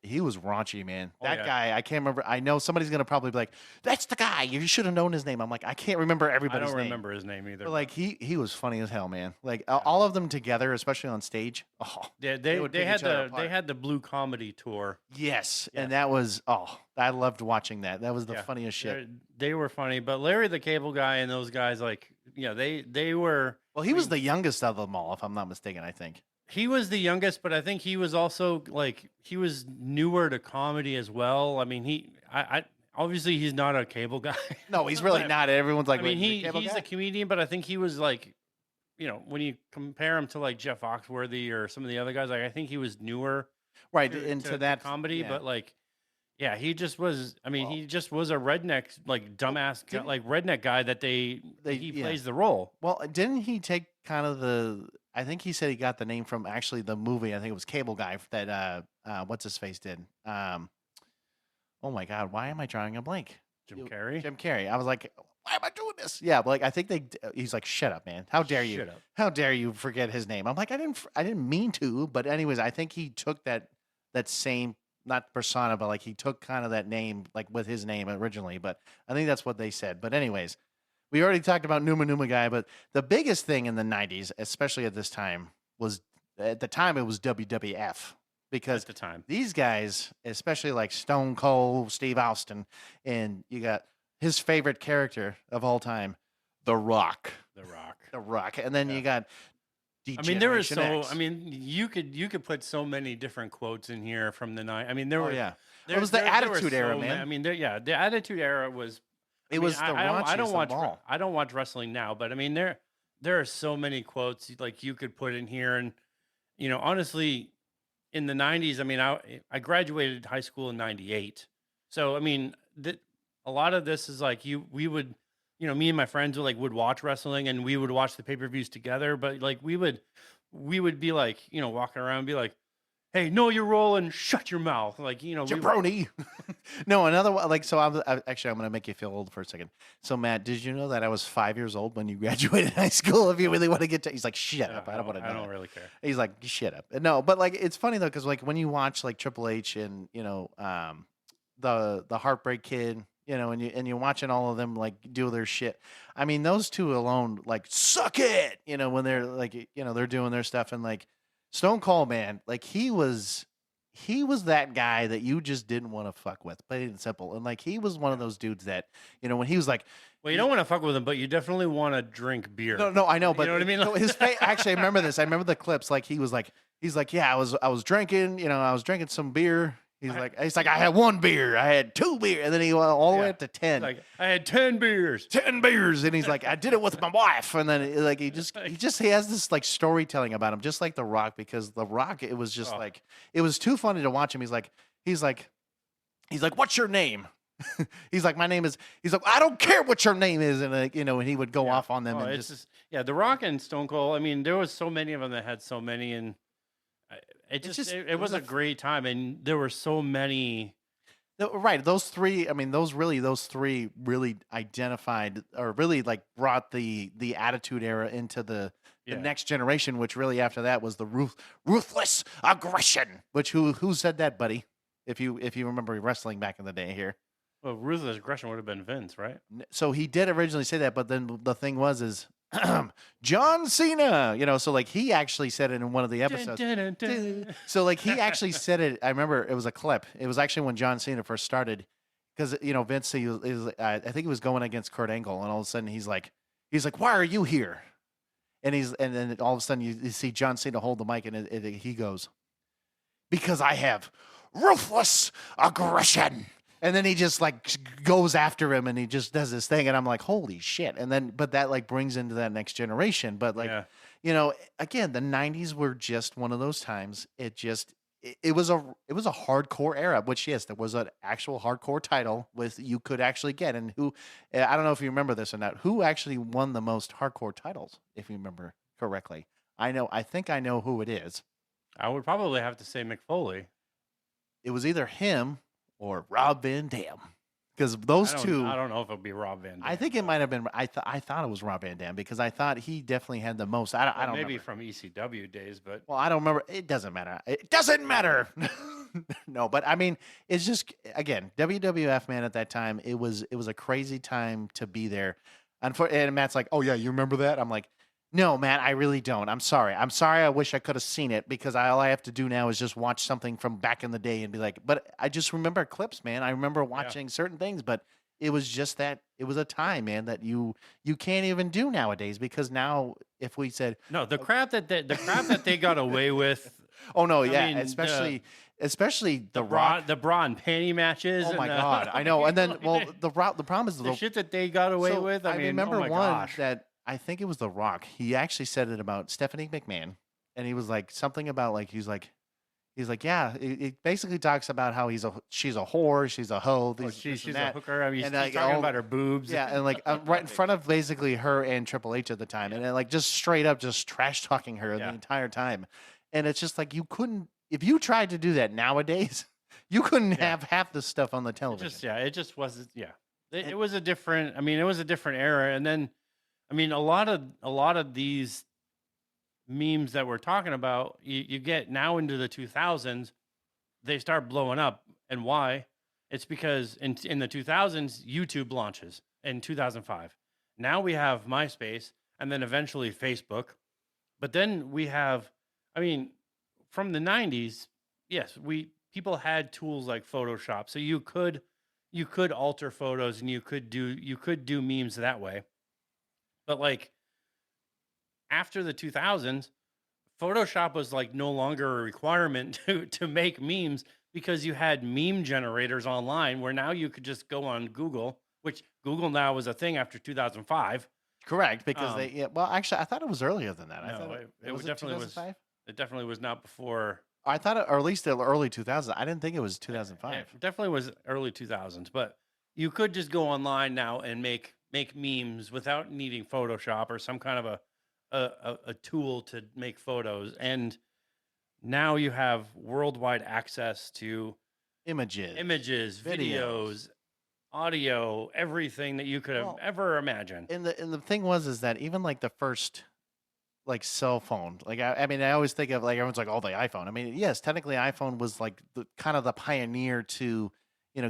he was raunchy, man. Oh, That yeah. guy, I can't remember. I know somebody's gonna probably be like, "That's the guy. You should have known his name." I'm like, I can't remember I everybody's don't name. remember his name either. But like he was funny as hell, man. Like all of them together, especially on stage. Oh, Yeah, would they pick had each other the apart. blue comedy tour. yes, Yes. and that was I loved watching that. That was the Yeah, funniest shit. They were funny, but Larry the Cable Guy and those guys, like, they were. Well, he was the youngest of them all, if I'm not mistaken. I think. He was the youngest, but I think he was also like he was newer to comedy as well. I mean, I obviously he's not a cable guy. No, he's really But, not. Everyone's like, I mean, "Wait, the cable he's guy?" a comedian, but I think he was like, when you compare him to like Jeff Foxworthy or some of the other guys, like I think he was newer right to, into to that comedy, yeah. but like, yeah, he just was. I mean, Well- he just was a redneck, like dumbass, didn't- like redneck guy that he yeah. plays the role. Well, didn't he take kind of I think he said he got the name from actually the movie. I think it was Cable Guy that what's his face did. Oh my God, why am I drawing a blank? Jim Carrey. Jim Carrey. I was like, why am I doing this? Yeah, but like I think he's like, shut up, man. How dare you? Shut up. How dare you forget his name? I'm like, I didn't mean to, but anyways, I think he took that same not persona, but like he took kind of that name like with his name originally. But I think that's what they said. But anyways, we already talked about Numa Numa Guy, but the biggest thing in the '90s, especially at this time, was at the time it was WWF because At the time. these guys, especially like Stone Cold, Steve Austin, and you got his favorite character of all time, The Rock. The Rock. The Rock. And then you got I mean, there was Degeneration X. I mean, you could put so many different quotes in here from the night. I mean, there Oh, were. yeah. There, It was the there were Attitude Era, so man. I mean, the Attitude Era was. It was the I raunchiest don't of watch. all. I don't watch wrestling now, but I mean, there are so many quotes like you could put in here, and honestly, in the '90s, I mean, I graduated high school in '98, so I mean, a lot of this is like we would me and my friends would watch wrestling, and we would watch the pay-per-views together, but like we would be like, walking around and be like, hey, know you're rolling, shut your mouth. Like, Jabroni. No, another one. Like, so actually, I'm going to make you feel old for a second. So, Matt, did you know that I was 5 years old when you graduated high school? If you really want to get to, he's like, shut up. I don't want to know. I don't really care. He's like, shut up. No, but like, it's funny though, because like when you watch like Triple H and, the Heartbreak Kid, and you're watching all of them like do their shit. I mean, those two alone, like, suck it, when they're like, they're doing their stuff, and like, Stone Cold, man, like he was that guy that you just didn't want to fuck with, plain and simple. And like he was one of those dudes that, when he was like, well, you don't want to fuck with him, but you definitely want to drink beer. No, I know, but you know what I mean? So his face. Actually, I remember this. I remember the clips. Like he's like, yeah, I was drinking, I was drinking some beer. He's like, I had 1 beer, I had 2 beer, and then he went all the way up to 10. Like, I had 10 beers. 10 beers, and he's like, I did it with my wife, and then like he has this like storytelling about him, just like The Rock, because The Rock, it was just like, it was too funny to watch him. He's like, what's your name? He's like, my name is. He's like, I don't care what your name is, and like, and he would go off on them. And just The Rock and Stone Cold. I mean, there was so many of them that had so many, and it was a great time, and there were so many. Right, those three. I mean, those three really identified, or really like brought the Attitude Era into the next generation, which really after that was the ruthless aggression. Which who said that, buddy? If you remember wrestling back in the day here. Well, ruthless aggression would have been Vince, right? So he did originally say that, but then the thing is John Cena, so like he actually said it in one of the episodes. So like he actually said it. I remember it was a clip. It was actually when John Cena first started, because Vince, I think he was going against Kurt Angle, and all of a sudden he's like, why are you here? And then all of a sudden you see John Cena hold the mic, and he goes, because I have ruthless aggression. And then he just like goes after him, and he just does this thing, and I'm like, holy shit! And then, but that like brings into that next generation. But like, again, the '90s were just one of those times. It was a hardcore era. Which, yes, there was an actual hardcore title with you could actually get, and who, I don't know if you remember this or not. Who actually won the most hardcore titles, if you remember correctly? I think I know who it is. I would probably have to say Mick Foley. It was either him or Rob Van Dam, because those two. I don't know if it'll be Rob Van Dam. I think it might have been. I thought it was Rob Van Dam, because I thought he definitely had the most. I don't maybe remember. From ECW days, but I don't remember. It doesn't matter. It doesn't matter. No, but I mean, it's just, again, WWF, man. At that time, it was a crazy time to be there. And Matt's like, oh yeah, you remember that? I'm like, no, man, I really don't. I'm sorry. I wish I could have seen it, because all I have to do now is just watch something from back in the day and be like, but I just remember clips, man. I remember watching certain things, but it was just that it was a time, man, that you can't even do nowadays, because now if we said no, the crap that they got away with. Oh no, yeah, I mean, especially the bra and panty matches. Oh my god, I know. And then the problem is the shit that they got away with. I mean, remember one gosh. That. I think it was The Rock. He actually said it about Stephanie McMahon, and he was like something about like he's like, yeah. It basically talks about how she's a whore, she's a hoe, she's a hooker. I mean, he's talking about her boobs. Yeah, and like right in front of basically her and Triple H at the time, and then like just straight up just trash talking her the entire time, and it's just like you couldn't, if you tried to do that nowadays, you couldn't have half the stuff on the television. It just wasn't. Yeah, it was a different. I mean, it was a different era, and then. I mean, a lot of these memes that we're talking about, you get now into the 2000s, they start blowing up. And why? It's because in the 2000s, YouTube launches in 2005. Now we have MySpace, and then eventually Facebook. But then we have, I mean, from the 90s, yes, people had tools like Photoshop, so you could alter photos, and you could do memes that way. But like after the 2000s, Photoshop was like no longer a requirement to make memes, because you had meme generators online, where now you could just go on Google, which Google now was a thing after 2005. Correct, because well, actually, I thought it was earlier than that. No, I thought it definitely was. It definitely was not before. I thought or at least the early 2000s. I didn't think it was 2005. It definitely was early 2000s, but you could just go online now and make make memes without needing Photoshop or some kind of a tool to make photos. And now you have worldwide access to Images, videos, audio, everything that you could have Well, ever imagined. and the thing was is that even like the first like cell phone, like I mean I always think of like everyone's like, oh, the iPhone. I mean, yes, technically iPhone was like the kind of the pioneer to,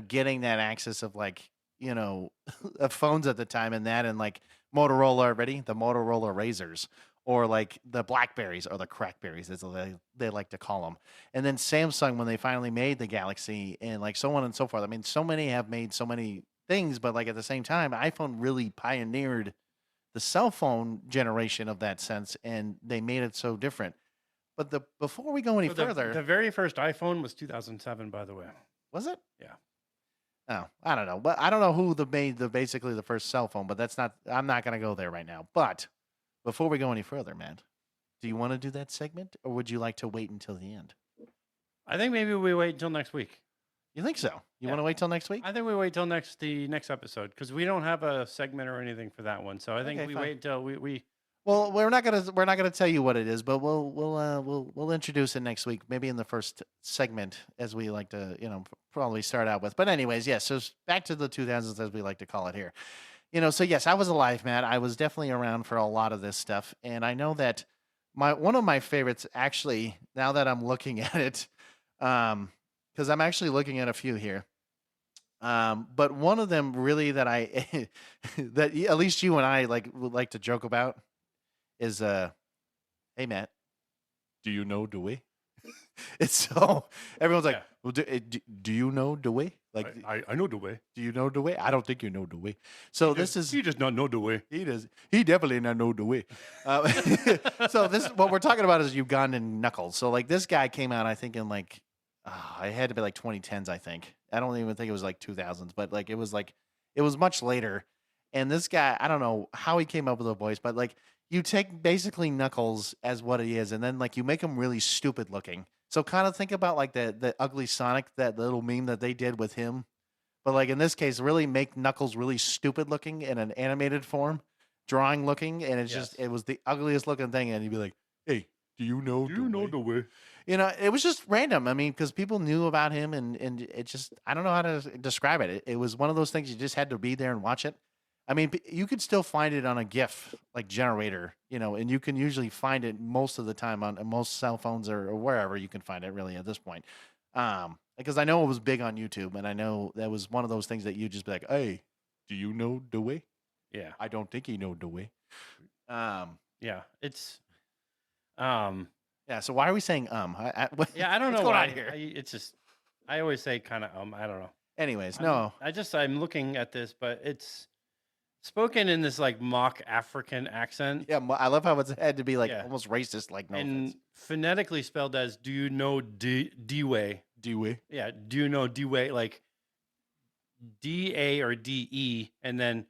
getting that access of like, of phones at the time, and like Motorola, the Motorola Razors, or like the Blackberries or the Crackberries, as they like to call them. And then Samsung, when they finally made the Galaxy, and like so on and so forth. I mean, so many have made so many things, but like at the same time, iPhone really pioneered the cell phone generation of that sense, and they made it so different. But before we go any So further, the very first iPhone was 2007, by the way. was it? Yeah. Oh, I don't know, but I don't know who made basically the first cell phone. But that's not. I'm not going to go there right now. But before we go any further, man, do you want to do that segment, or would you like to wait until the end? I think maybe we wait until next week. You think so? You Yeah. want to wait till next week? I think we wait till the next episode because we don't have a segment or anything for that one. So I think Okay, we fine. wait until we Well, we're not gonna tell you what it is, but we'll introduce it next week, maybe in the first segment, as we like to probably start out with. But anyways, yes. So back to the 2000s, as we like to call it here. So yes, I was alive, Matt. I was definitely around for a lot of this stuff, and I know that one of my favorites, actually, now that I'm looking at it, because I'm actually looking at a few here. But one of them really that I that at least you and I would like to joke about is hey Matt, do you know Dewey? It's so everyone's like, Yeah. well, do you know Dewey? Like, I know the way. do you know Dewey? I don't think you know Dewey. So this is He does not know the way. he does. He definitely not know the way. So this what we're talking about is Ugandan Knuckles. So like this guy came out, I think in like, it had to be like 2010s. I think I don't even think it was like 2000s, but like it was much later. And this guy, I don't know how he came up with a voice, but like you take basically Knuckles as what he is, and then like you make him really stupid looking. So kind of think about like the ugly Sonic, that little meme that they did with him. But like in this case, really make Knuckles really stupid looking in an animated form, drawing looking, and it's just Yes. it was the ugliest looking thing. And you'd be like, "Hey, do you know? Do you know Dewey?" the way? It was just random. I mean, because people knew about him, and it just I don't know how to describe it. It was one of those things you just had to be there and watch it. I mean, you could still find it on a GIF like generator, and you can usually find it most of the time on most cell phones or wherever you can find it really at this point. Because I know it was big on YouTube, and I know that was one of those things that you just be like, "Hey, do you know Dewey? Yeah. I don't think you know Dewey." Yeah. It's Yeah. So why are we saying yeah, I don't what's know going why. on here? It's just I always say kind of I don't know. Anyways, I'm- no. I'm looking at this, but it's spoken in this like mock African accent Yeah, I love how it's had to be like Yeah. almost racist, like no and offense. phonetically spelled as "Do you know Dewey?" Dewey. Yeah, do you know Dewey? Like DA or DE, and then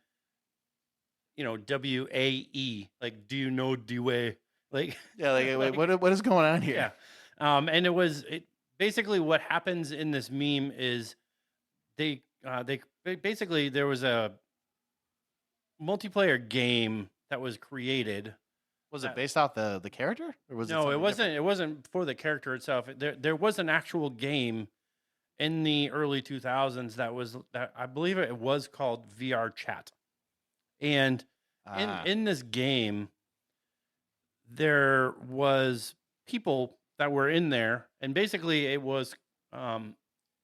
WAE. Like, do you know Dewey? Like, Yeah, like, wait, what is going on here? yeah. And it basically what happens in this meme is they basically there was a multiplayer game that was created. Was it based off the character, or was it? No, it something wasn't. different? It wasn't for the character itself. There was an actual game in the early 2000s that I believe it was called VR Chat, and in this game there was people that were in there, and basically it was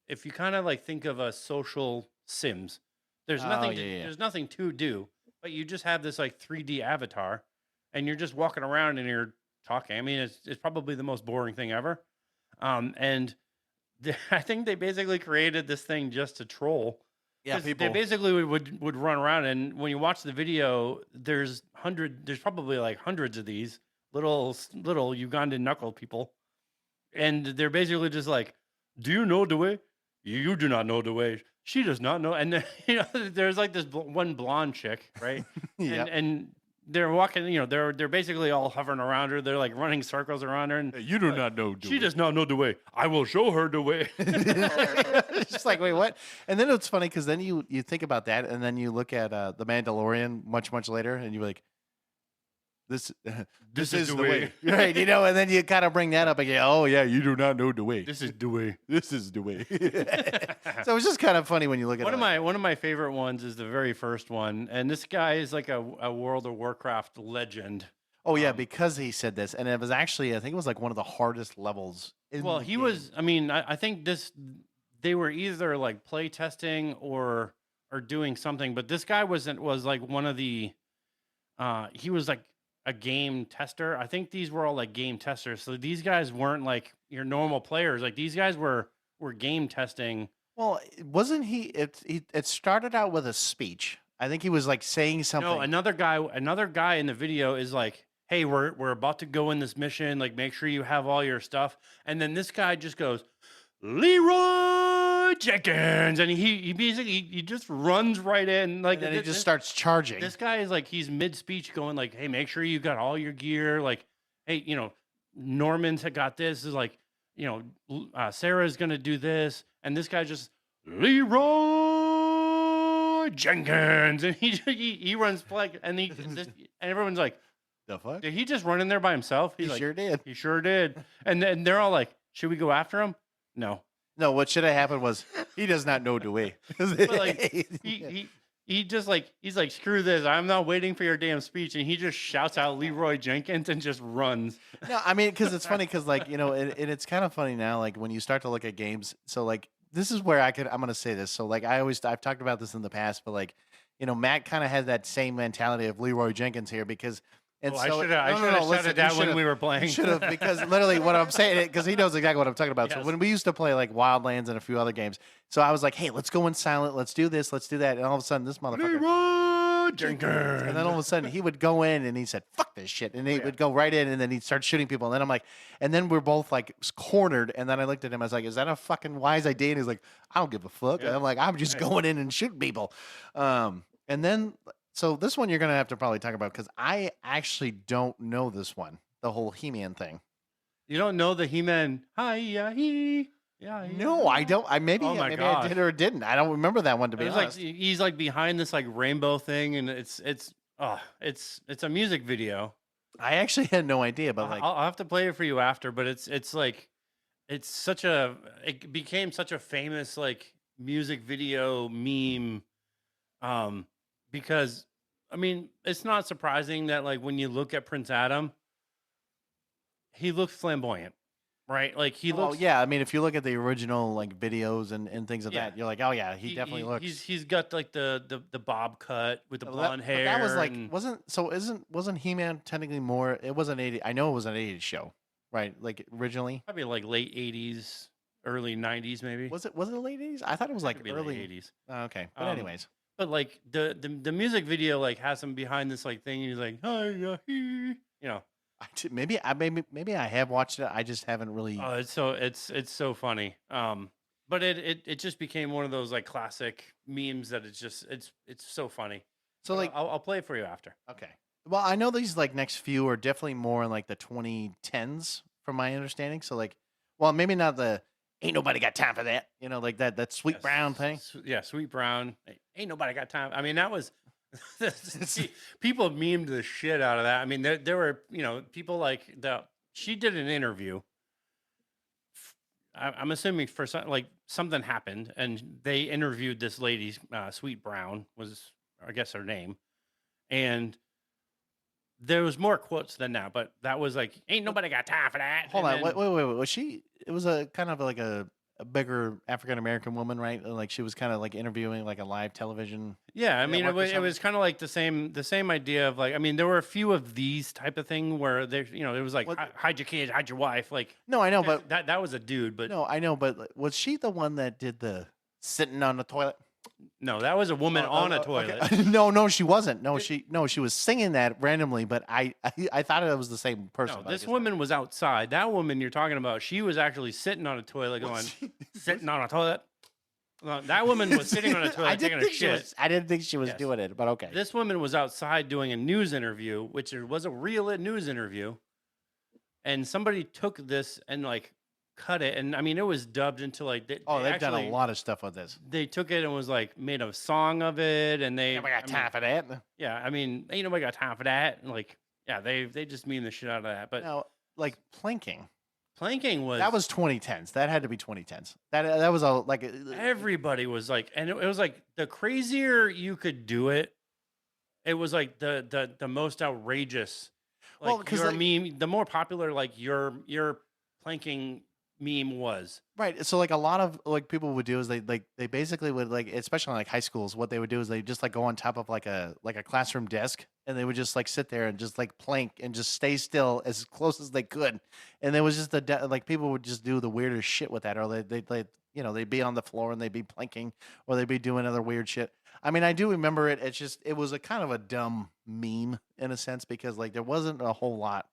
if you kind of like think of a social Sims, there's nothing there's nothing to do, but you just have this like 3D avatar, and you're just walking around and you're talking. I mean, it's probably the most boring thing ever, and I think they basically created this thing just to troll. Yeah, 'Cause people. they basically would run around, and when you watch the video, there's probably like hundreds of these little Ugandan knuckle people, and they're basically just like, "Do you know the way? You do not know the way. She does not know." And then, there's like this one blonde chick, right? Yeah. And they're walking, they're basically all hovering around her. They're like running circles around her. And You do not know. she does not know the way. I will show her the way. It's just like, wait, what? And then it's funny because then you think about that, and then you look at The Mandalorian much later, and you're like, this is the way, right? And then you kind of bring that up again. Oh yeah, you do not know the way. This is the way. This is the way. So it's just kind of funny when you look at one of my favorite ones is the very first one, and this guy is like a World of Warcraft legend. Oh yeah, because he said this, and it was actually, I think it was like one of the hardest levels. Well, he was. I mean, I think they were either like play testing or doing something, but this guy was like one of the. He was like a game tester. I think these were all like game testers. So these guys weren't like your normal players. Like these guys were game testing. Well, wasn't he? It started out with a speech. I think he was like saying something. No, another guy in the video is like, "Hey, we're about to go in this mission. Like, make sure you have all your stuff." And then this guy just goes, "Leroy Jenkins," and he basically he just runs right in, like, and he just starts charging. This guy is like, he's mid speech going like, "Hey, make sure you got all your gear. Like, hey, Norman's got this. Is like, Sarah's gonna do this," and this guy just Leroy Jenkins, and he runs like, and and everyone's like, the fuck? "Did he just run in there by himself?" He like, sure did. He sure did. And then they're all like, "Should we go after him?" No. No, what should have happened was he does not know the way. But like he just like, he's like, "Screw this. I'm not waiting for your damn speech." And he just shouts out Leroy Jenkins and just runs. No, I mean, because it's funny because like, and it's kind of funny now, like when you start to look at games. So like, this is where I'm going to say this. So like, I've talked about this in the past, but like, Matt kind of has that same mentality of Leroy Jenkins here because. And I so should have shouted that when we were playing. Should have, because literally what I'm saying, because he knows exactly what I'm talking about. Yes. So when we used to play like Wildlands and a few other games, so I was like, "Hey, let's go in silent. Let's do this. Let's do that." And all of a sudden, this motherfucker, Leroy Jenkins. and then all of a sudden he would go in and he said, "Fuck this shit," and he would go right in and then he'd start shooting people. And then I'm like, and then we're both like cornered. And then I looked at him, I was like, "Is that a fucking wise idea?" And he's like, "I don't give a fuck." Yeah. And I'm like, "I'm just going in and shooting people." And then. So this one you're going to have to probably talk about because I actually don't know this one, the whole He-Man thing. You don't know the He-Man? Yeah. No, I don't. Maybe I did or didn't. I don't remember that one, to be honest. Like, he's like behind this like rainbow thing, and it's a music video. I actually had no idea, but like I'll have to play it for you after. But it's like it became such a famous like music video meme. Because, I mean, it's not surprising that, like, when you look at Prince Adam, he looks flamboyant, right? Like, he looks... Well, yeah, I mean, if you look at the original, like, videos and things of that, you're like, oh, yeah, he definitely looks... He's got, like, the bob cut with the blonde hair. That was, like, wasn't He-Man technically more... It wasn't 80... I know it was an 80s show, right? Like, originally? Probably, like, late 80s, early 90s, maybe. Was it late 80s? I thought it was, like, early... late 80s. Oh, okay, but anyways... But like the music video like has him behind this like thing and he's like, Maybe I have watched it. I just haven't really. Oh, it's so funny. But it just became one of those like classic memes that it's so funny. So like I'll play it for you after. Okay. Well, I know these like next few are definitely more in like the 2010s from my understanding. So like, well, maybe not the "ain't nobody got time for that," like that Sweet Brown thing. Yeah, Sweet Brown. Ain't nobody got time. I mean, that was people memed the shit out of that. I mean, there were people like she did an interview. I'm assuming for something happened, and they interviewed this lady. Sweet Brown was, I guess, her name, and there was more quotes than that, but that was like, "Ain't nobody got time for that." Hold on, wait. Was she? It was a kind of like a bigger African American woman, right? Like she was kind of like interviewing like a live television. Yeah, I mean, it was kind of like the same idea of like, I mean, there were a few of these type of thing where there, it was like, hide your kids, hide your wife. Like, no, I know, but that was a dude. But no, I know, but was she the one that did the sitting on the toilet? No, that was a woman on a toilet. Okay. No, she wasn't. She was singing that randomly, but I thought it was the same person. No, this woman was outside. That woman you're talking about, she was actually sitting on a toilet going, sitting on a toilet. Well, that woman was sitting on a toilet taking a shit. I didn't think she was Yes. doing it, but okay. This woman was outside doing a news interview, which was a real news interview. And somebody took this and like cut it. And I mean, it was dubbed into like, they've done a lot of stuff with this. They took it and was like made a song of it. And they, We got time for that. yeah, I mean, ain't nobody got time for that. And like, yeah, they just mean the shit out of that. But now, like planking was that was 2010s. That had to be 2010s. That was a everybody was like, and it was like the crazier you could do it, it was like the most outrageous. Like well, because your meme, the more popular like your planking meme was. Right. So like a lot of like people would do is they basically would like, especially in like high schools, what they would do is they just like go on top of like a classroom desk and they would just like sit there and just like plank and just stay still as close as they could. And there was just like people would just do the weirdest shit with that, or they you know, they'd be on the floor and they'd be planking, or they'd be doing other weird shit. I mean, I do remember it. It's just, it was a kind of a dumb meme in a sense, because like there wasn't a whole lot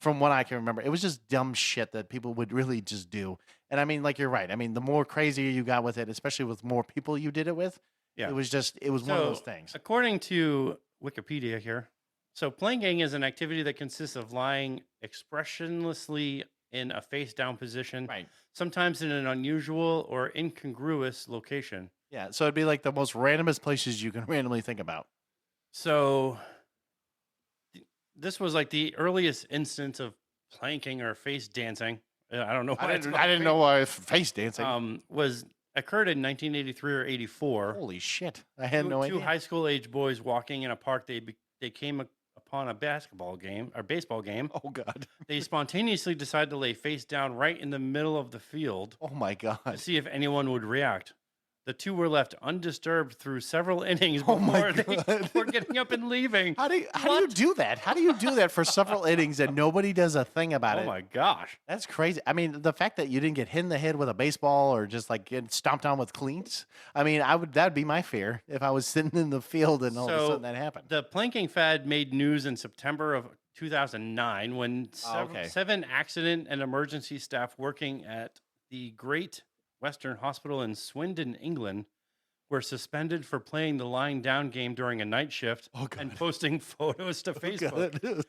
from what I can remember. It was just dumb shit that people would really just do. And I mean, like, you're right. I mean, the more crazier you got with it, especially with more people you did it with, it was one of those things. According to Wikipedia here, so planking is an activity that consists of lying expressionlessly in a face down position, Right. sometimes in an unusual or incongruous location. Yeah. So it'd be like the most randomest places you can randomly think about. So this was like the earliest instance of planking or face dancing. I don't know why I didn't know why face dancing. Occurred in 1983 or 84. Holy shit! I had no idea. Two high school age boys walking in a park. They came upon a basketball game or baseball game. Oh god! They spontaneously decided to lay face down right in the middle of the field. Oh my god! To see if anyone would react. The two were left undisturbed through several innings before getting up and leaving. How do you do that? How do you do that for several innings and nobody does a thing about it? Oh my gosh. That's crazy. I mean, the fact that you didn't get hit in the head with a baseball or just like get stomped on with cleats. I mean, that'd be my fear if I was sitting in the field and all of a sudden that happened. The planking fad made news in September of 2009 when seven accident and emergency staff working at the Great Western Hospital in Swindon, England, were suspended for playing the lying down game during a night shift and posting photos to Facebook.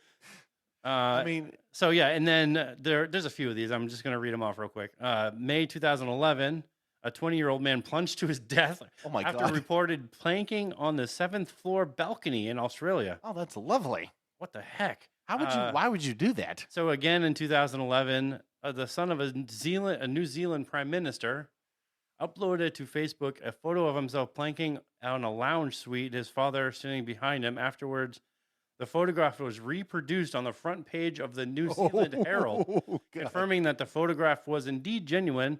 I mean, so yeah, and then there's a few of these. I'm just going to read them off real quick. May 2011, a 20-year-old man plunged to his death after reported planking on the 7th floor balcony in Australia. Oh, that's lovely. What the heck? Why would you do that? So again, in 2011, the son of a New Zealand prime minister uploaded to Facebook a photo of himself planking on a lounge suite, his father sitting behind him. Afterwards, the photograph was reproduced on the front page of the New Zealand Herald, confirming that the photograph was indeed genuine.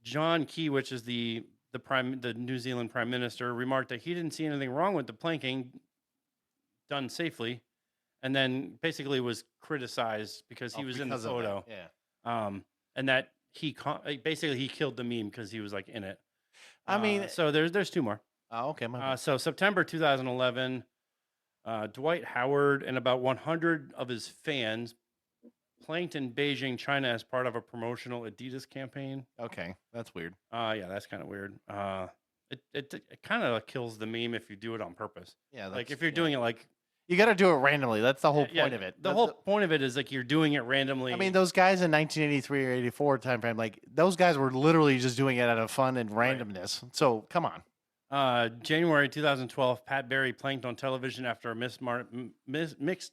John Key, which is the New Zealand prime minister, remarked that he didn't see anything wrong with the planking done safely. And then basically was criticized because he was in the photo. And that he killed the meme because he was like in it. I mean, so there's two more. Oh, okay. So September 2011, Dwight Howard and about 100 of his fans planked in Beijing, China, as part of a promotional Adidas campaign. Okay, that's weird. Yeah, that's kind of weird. It kind of kills the meme if you do it on purpose. Yeah, like if you're doing it like. You got to do it randomly. That's the whole point of it. The whole point of it is like you're doing it randomly. I mean, those guys in 1983 or 84 timeframe, like those guys were literally just doing it out of fun and randomness. Right. So come on. January 2012, Pat Barry planked on television after a mixed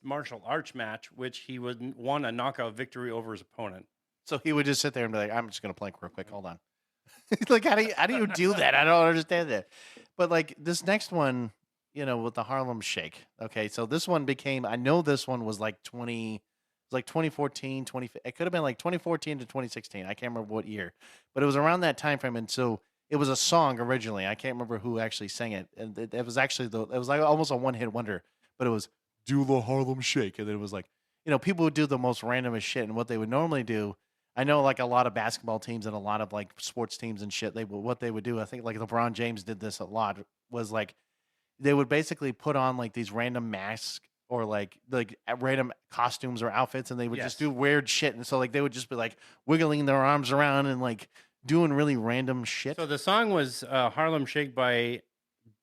martial arts match, which he won a knockout victory over his opponent. So he would just sit there and be like, "I'm just gonna plank real quick. Hold on." Like, how do you do that? I don't understand that. But like this next one. You know, with the Harlem Shake. Okay, so this one became, I know this one was like 2014, it could have been like 2014 to 2016. I can't remember what year, but it was around that time frame. And so it was a song originally. I can't remember who actually sang it. And it was actually, it was like almost a one-hit wonder, but it was do the Harlem Shake. And then it was like, you know, people would do the most randomest shit. And what they would normally do, I know like a lot of basketball teams and a lot of like sports teams and shit, what they would do, I think like LeBron James did this a lot, was like, they would basically put on like these random masks or like random costumes or outfits, and they would just do weird shit. And so like they would just be like wiggling their arms around and like doing really random shit. So the song was Harlem Shake by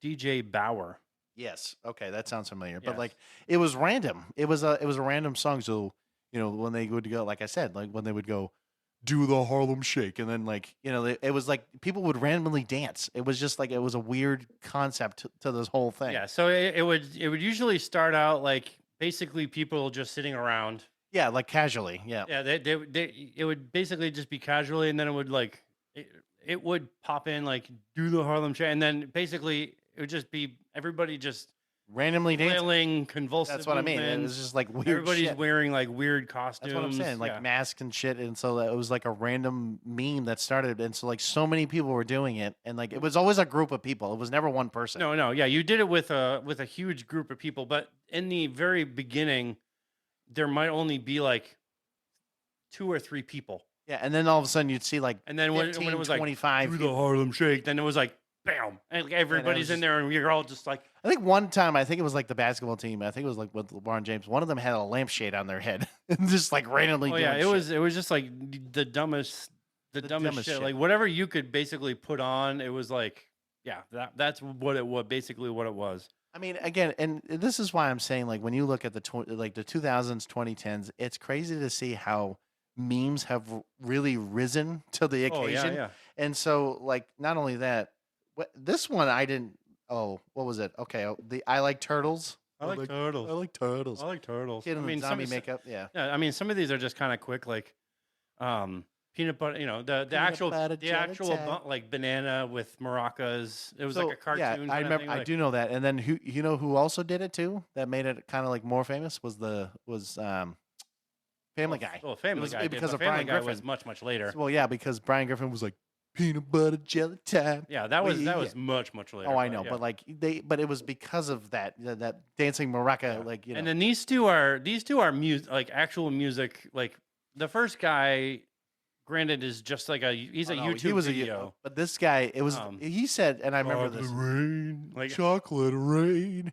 DJ Bauer. Yes. Okay, that sounds familiar. But Yes. like it was random. It was a random song. So, when they would go, like I said, like when they would go do the Harlem Shake, and then like, it was like people would randomly dance. It was just like it was a weird concept to this whole thing. Yeah, so it would usually start out like basically people just sitting around. Yeah, like casually. Yeah. Yeah, it would basically just be casually, and then it would like it would pop in like do the Harlem Shake, and then basically it would just be everybody just Randomly dancing. flailing, convulsive. That's what I mean. It movements. was just like weird Everybody's shit. wearing like weird costumes. That's what I'm saying, like yeah. masks and shit. And so it was like a random meme that started. And so like so many people were doing it. And like it was always a group of people. It was never one person. No, yeah, you did it with a huge group of people, but in the very beginning, there might only be like 2 or 3 people. Yeah. And then all of a sudden you'd see like, And then when 15, it was like 25 do the people. Harlem Shake, then it was like bam, and like, everybody's in just- there, and you're all just like, I think one time, I think it was like the basketball team. I think it was like with LeBron James. One of them had a lampshade on their head and just like randomly. oh yeah, doing it was just like the dumbest dumbest shit. shit. Like whatever you could basically put on, it was like, yeah, that's what it was, basically what it was. I mean, again, and this is why I'm saying, like, when you look at the 2000s, 2010s, it's crazy to see how memes have really risen to the Oh occasion. yeah. And so, like, not only that, this one I didn't. Oh, what was it? Okay, I like turtles. I like turtles. I like turtles. I like turtles. Kid in the some- zombie makeup. Yeah. Yeah, I mean, some of these are just kind of quick, like peanut butter. The actual butter bu- like banana with maracas. It was So, like a cartoon. yeah, kind I of remember. thing, I like- do know that. And then who also did it too? That made it kind of like more famous was Family Guy. Well, Family was- Guy did, because but of Family Brian Guy was Griffin. much later. Well, yeah, because Brian Griffin was like peanut butter jelly time. Yeah, that was yeah. much later. Oh, I know, yeah. but like but it was because of that dancing maraca, like And then these two are music, like actual music. Like the first guy, granted, is just like he's a YouTube he was video. but this guy, it was he said, and I remember Chocolate this rain, like chocolate rain.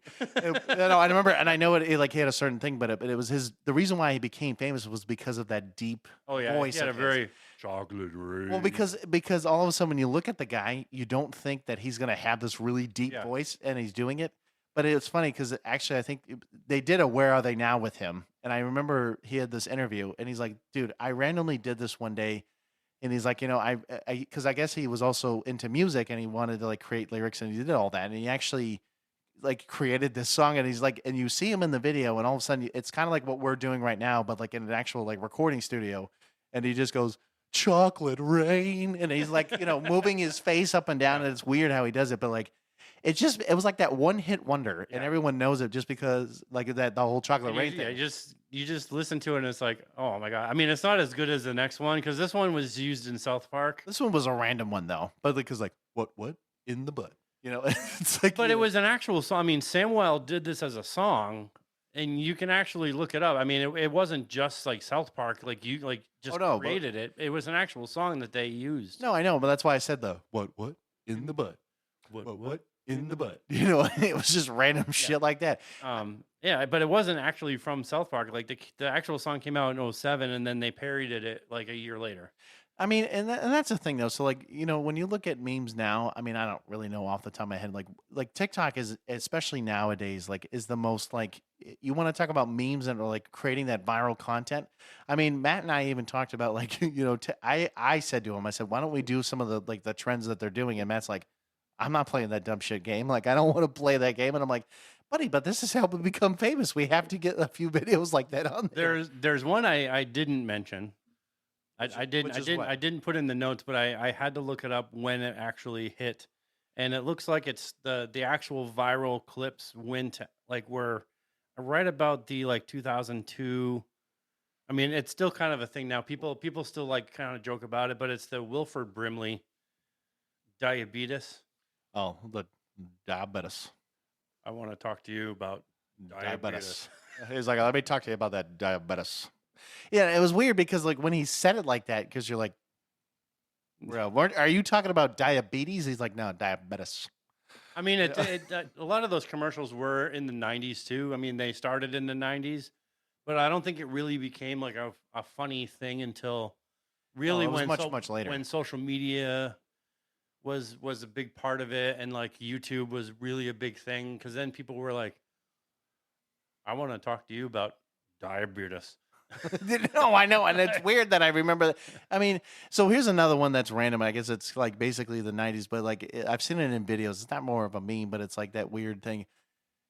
No, I remember, and I know it like he had a certain thing, but it was the reason why he became famous was because of that deep oh yeah, voice he had a of his. very chocolate rain. Well, because all of a sudden when you look at the guy, you don't think that he's gonna have this really deep Yeah. voice, and he's doing it. But it's funny because actually I think they did a "Where Are They Now" with him, and I remember he had this interview, and he's like, "Dude, I randomly did this one day," and he's like, because I guess he was also into music, and he wanted to like create lyrics, and he did all that, and he actually like created this song, and he's like, and you see him in the video, and all of a sudden it's kind of like what we're doing right now, but like in an actual like recording studio, and he just goes, chocolate rain, and he's like moving his face up and down, and it's weird how he does it, but like it was like that one hit wonder, and Yeah. everyone knows it just because like that the whole chocolate And rain yeah, thing. you just listen to it, and it's like, oh my god. I mean, it's not as good as the next one because this one was used in South Park. This one was a random one though, but because like what in the butt, it's like. But it was an actual song. I mean, Samuel did this as a song, and you can actually look it up. I mean, it wasn't just like South Park, like you like just no, but- created it. It was an actual song that they used. No, I know, but that's why I said the what in the butt, what in the butt. It was just random shit like that. Yeah, but it wasn't actually from South Park. Like the actual song came out in 2007, and then they parodied it like a year later. I mean, and that's the thing though. So like, when you look at memes now, I mean, I don't really know off the top of my head. Like TikTok is, especially nowadays, like is the most like, you want to talk about memes and like creating that viral content. I mean, Matt and I even talked about like, I said to him, I said, why don't we do some of the like the trends that they're doing? And Matt's like, I'm not playing that dumb shit game. Like, I don't want to play that game. And I'm like, buddy, but this is how we become famous. We have to get a few videos like that on there. There's one I didn't mention. Which I is what? didn't put in the notes, but I had to look it up when it actually hit, and it looks like it's the actual viral clips went like were right about the like 2002. I mean, it's still kind of a thing now. People still like kind of joke about it, but it's the Wilford Brimley diabetes. Oh, the diabetes. I want to talk to you about diabetes. He's like, let me talk to you about that diabetes. Yeah, it was weird because like when he said it like that, because you're like, bro, are you talking about diabetes? He's like, no, diabetes. I mean, a lot of those commercials were in the 90s too. I mean, they started in the 90s, but I don't think it really became like a funny thing until really it was when much later. when social media was a big part of it, and like YouTube was really a big thing, because then people were like, I want to talk to you about diabetes. No, I know, and it's weird that I remember that. I mean, so here's another one that's random. I guess it's like basically the '90s, but like I've seen it in videos. It's not more of a meme, but it's like that weird thing.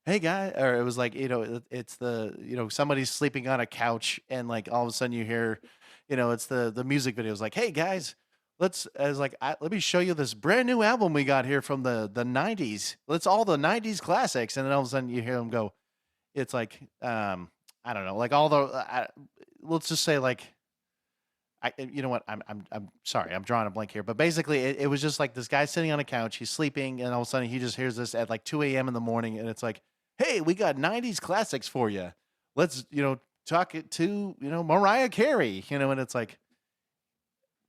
Hey guy, or it was like it's the somebody's sleeping on a couch, and like all of a sudden you hear, it's the music videos like, hey guys, let me show you this brand new album we got here from the '90s. Let's all the '90s classics, and then all of a sudden you hear them go. It's like I don't know, like all the let's just say like you know what, I'm sorry, I'm drawing a blank here, but basically it was just like this guy sitting on a couch, he's sleeping, and all of a sudden he just hears this at like 2 a.m. in the morning, and it's like, hey, we got '90s classics for you. Let's talk it to Mariah Carey, and it's like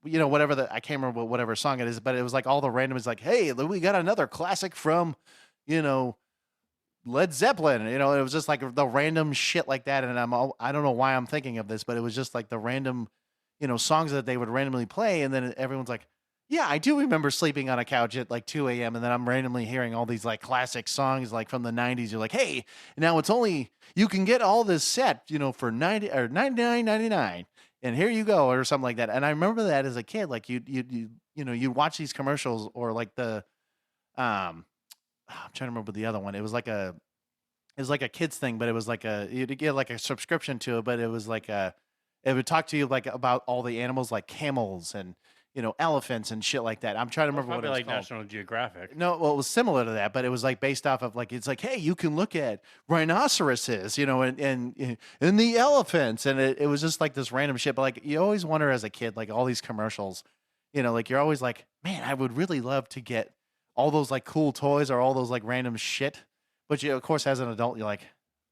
whatever I can't remember whatever song it is, but it was like all the random is like, hey, we got another classic from Led Zeppelin, it was just like the random shit like that, and I don't know why I'm thinking of this, but it was just like the random, songs that they would randomly play, and then everyone's like, yeah, I do remember sleeping on a couch at like 2 a.m. and then I'm randomly hearing all these like classic songs like from the '90s. You're like, hey, now you can get all this set, for 90 or 99.99, and here you go, or something like that. And I remember that as a kid, like you'd watch these commercials, or like the I'm trying to remember the other one. It was like a kids thing, but it was like you'd get like a subscription to it, but it was like it would talk to you like about all the animals like camels and elephants and shit like that. I'm trying to remember what it was like called. National Geographic. No, well, it was similar to that, but it was like based off of like, it's like, hey, you can look at rhinoceroses, and the elephants, and it was just like this random shit. But like you always wonder as a kid, like all these commercials, like you're always like, man, I would really love to get all those like cool toys or all those like random shit. But of course, as an adult, you're like,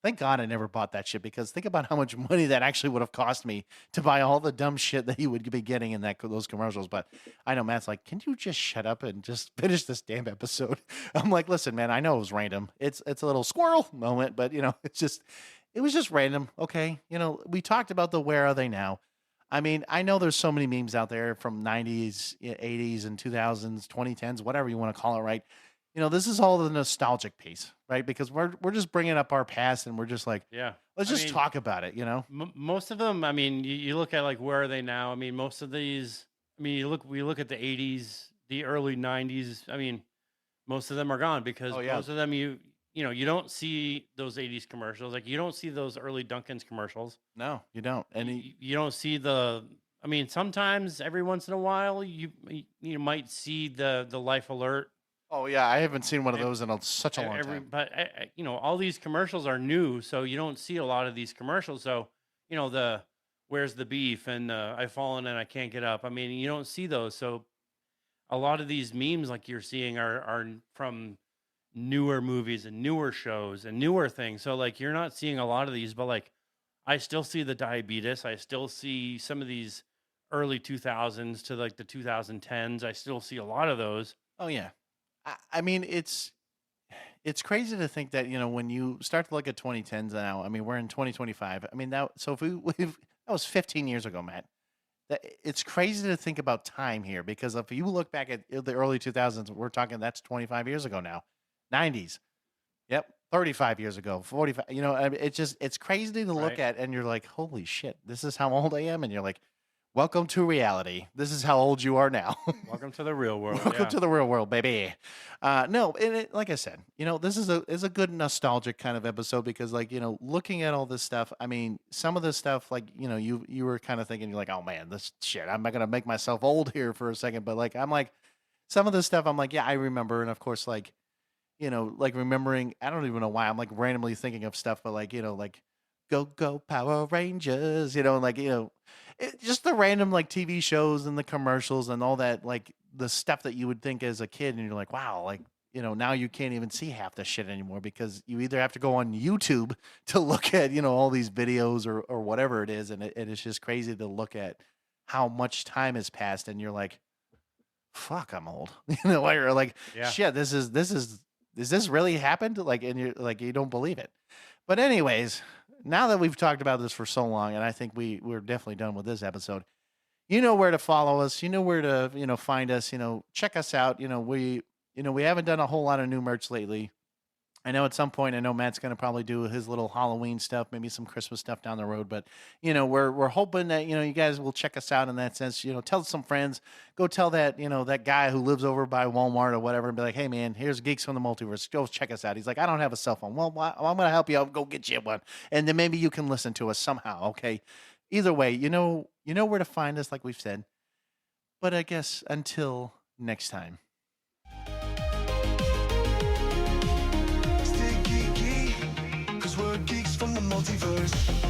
thank God I never bought that shit, because think about how much money that actually would have cost me to buy all the dumb shit that you would be getting in those commercials. But I know Matt's like, can you just shut up and just finish this damn episode? I'm like, listen, man, I know it was random. It's a little squirrel moment, but it was just random. Okay. We talked about the where are they now? I mean, I know there's so many memes out there from '90s, '80s, and 2000s, 2010s, whatever you want to call it, right? This is all the nostalgic piece, right? Because we're just bringing up our past, and we're just like, yeah, let's just talk about it, Most of them, I mean, you look at like where are they now? I mean, most of these, I mean, we look at the '80s, the early '90s. I mean, most of them are gone, because most of them you don't see those '80s commercials. Like you don't see those early Dunkin's commercials. No, you don't. And you don't see I mean, sometimes every once in a while you might see the Life Alert. Oh yeah, I haven't seen one of those in such a long time. But all these commercials are new, so you don't see a lot of these commercials. So the where's the beef and I've fallen and I can't get up. I mean, you don't see those. So a lot of these memes like you're seeing are from newer movies and newer shows and newer things. So like you're not seeing a lot of these, but like I still see the diabetes. I still see some of these early 2000s to like the 2010s. I still see a lot of those. Oh yeah. I mean, it's crazy to think that, when you start to look at 2010s now, I mean, we're in 2025. I mean, that was 15 years ago, Matt. It's crazy to think about time here, because if you look back at the early 2000s, we're talking, that's 25 years ago now. 90s. Yep. 35 years ago, 45, it's crazy to look at, and you're like, holy shit, this is how old I am. And you're like, welcome to reality. This is how old you are now. Welcome to the real world. Welcome to the real world, baby. No, like I said, this is a good nostalgic kind of episode, because like, looking at all this stuff, I mean, some of this stuff, like, you were kind of thinking, you're like, oh man, this shit, I'm not going to make myself old here for a second. But like, I'm like, some of this stuff, I'm like, yeah, I remember. And of course, like, like remembering, I don't even know why I'm like randomly thinking of stuff, but like, like go Power Rangers, like, just the random like TV shows and the commercials and all that, like the stuff that you would think as a kid, and you're like, wow, like, now you can't even see half the shit anymore, because you either have to go on YouTube to look at, all these videos or whatever it is. And it's just crazy to look at how much time has passed, and you're like, fuck, I'm old, or like, shit, this is really happened? Like, and you're like, you don't believe it. But anyways, now that we've talked about this for so long, and I think we're definitely done with this episode, You know where to follow us. You know where to, find us. Check us out. We haven't done a whole lot of new merch lately. I know at some point, I know Matt's going to probably do his little Halloween stuff, maybe some Christmas stuff down the road. But we're hoping that you guys will check us out in that sense. Tell some friends, go tell that that guy who lives over by Walmart or whatever, and be like, hey man, here's Geeks from the Multiverse. Go check us out. He's like, I don't have a cell phone. Well, I'm going to help you out. Go get you one, and then maybe you can listen to us somehow. Okay. Either way, you know where to find us, like we've said. But I guess until next time. Stay geeky, 'cause we're geeks from the multiverse.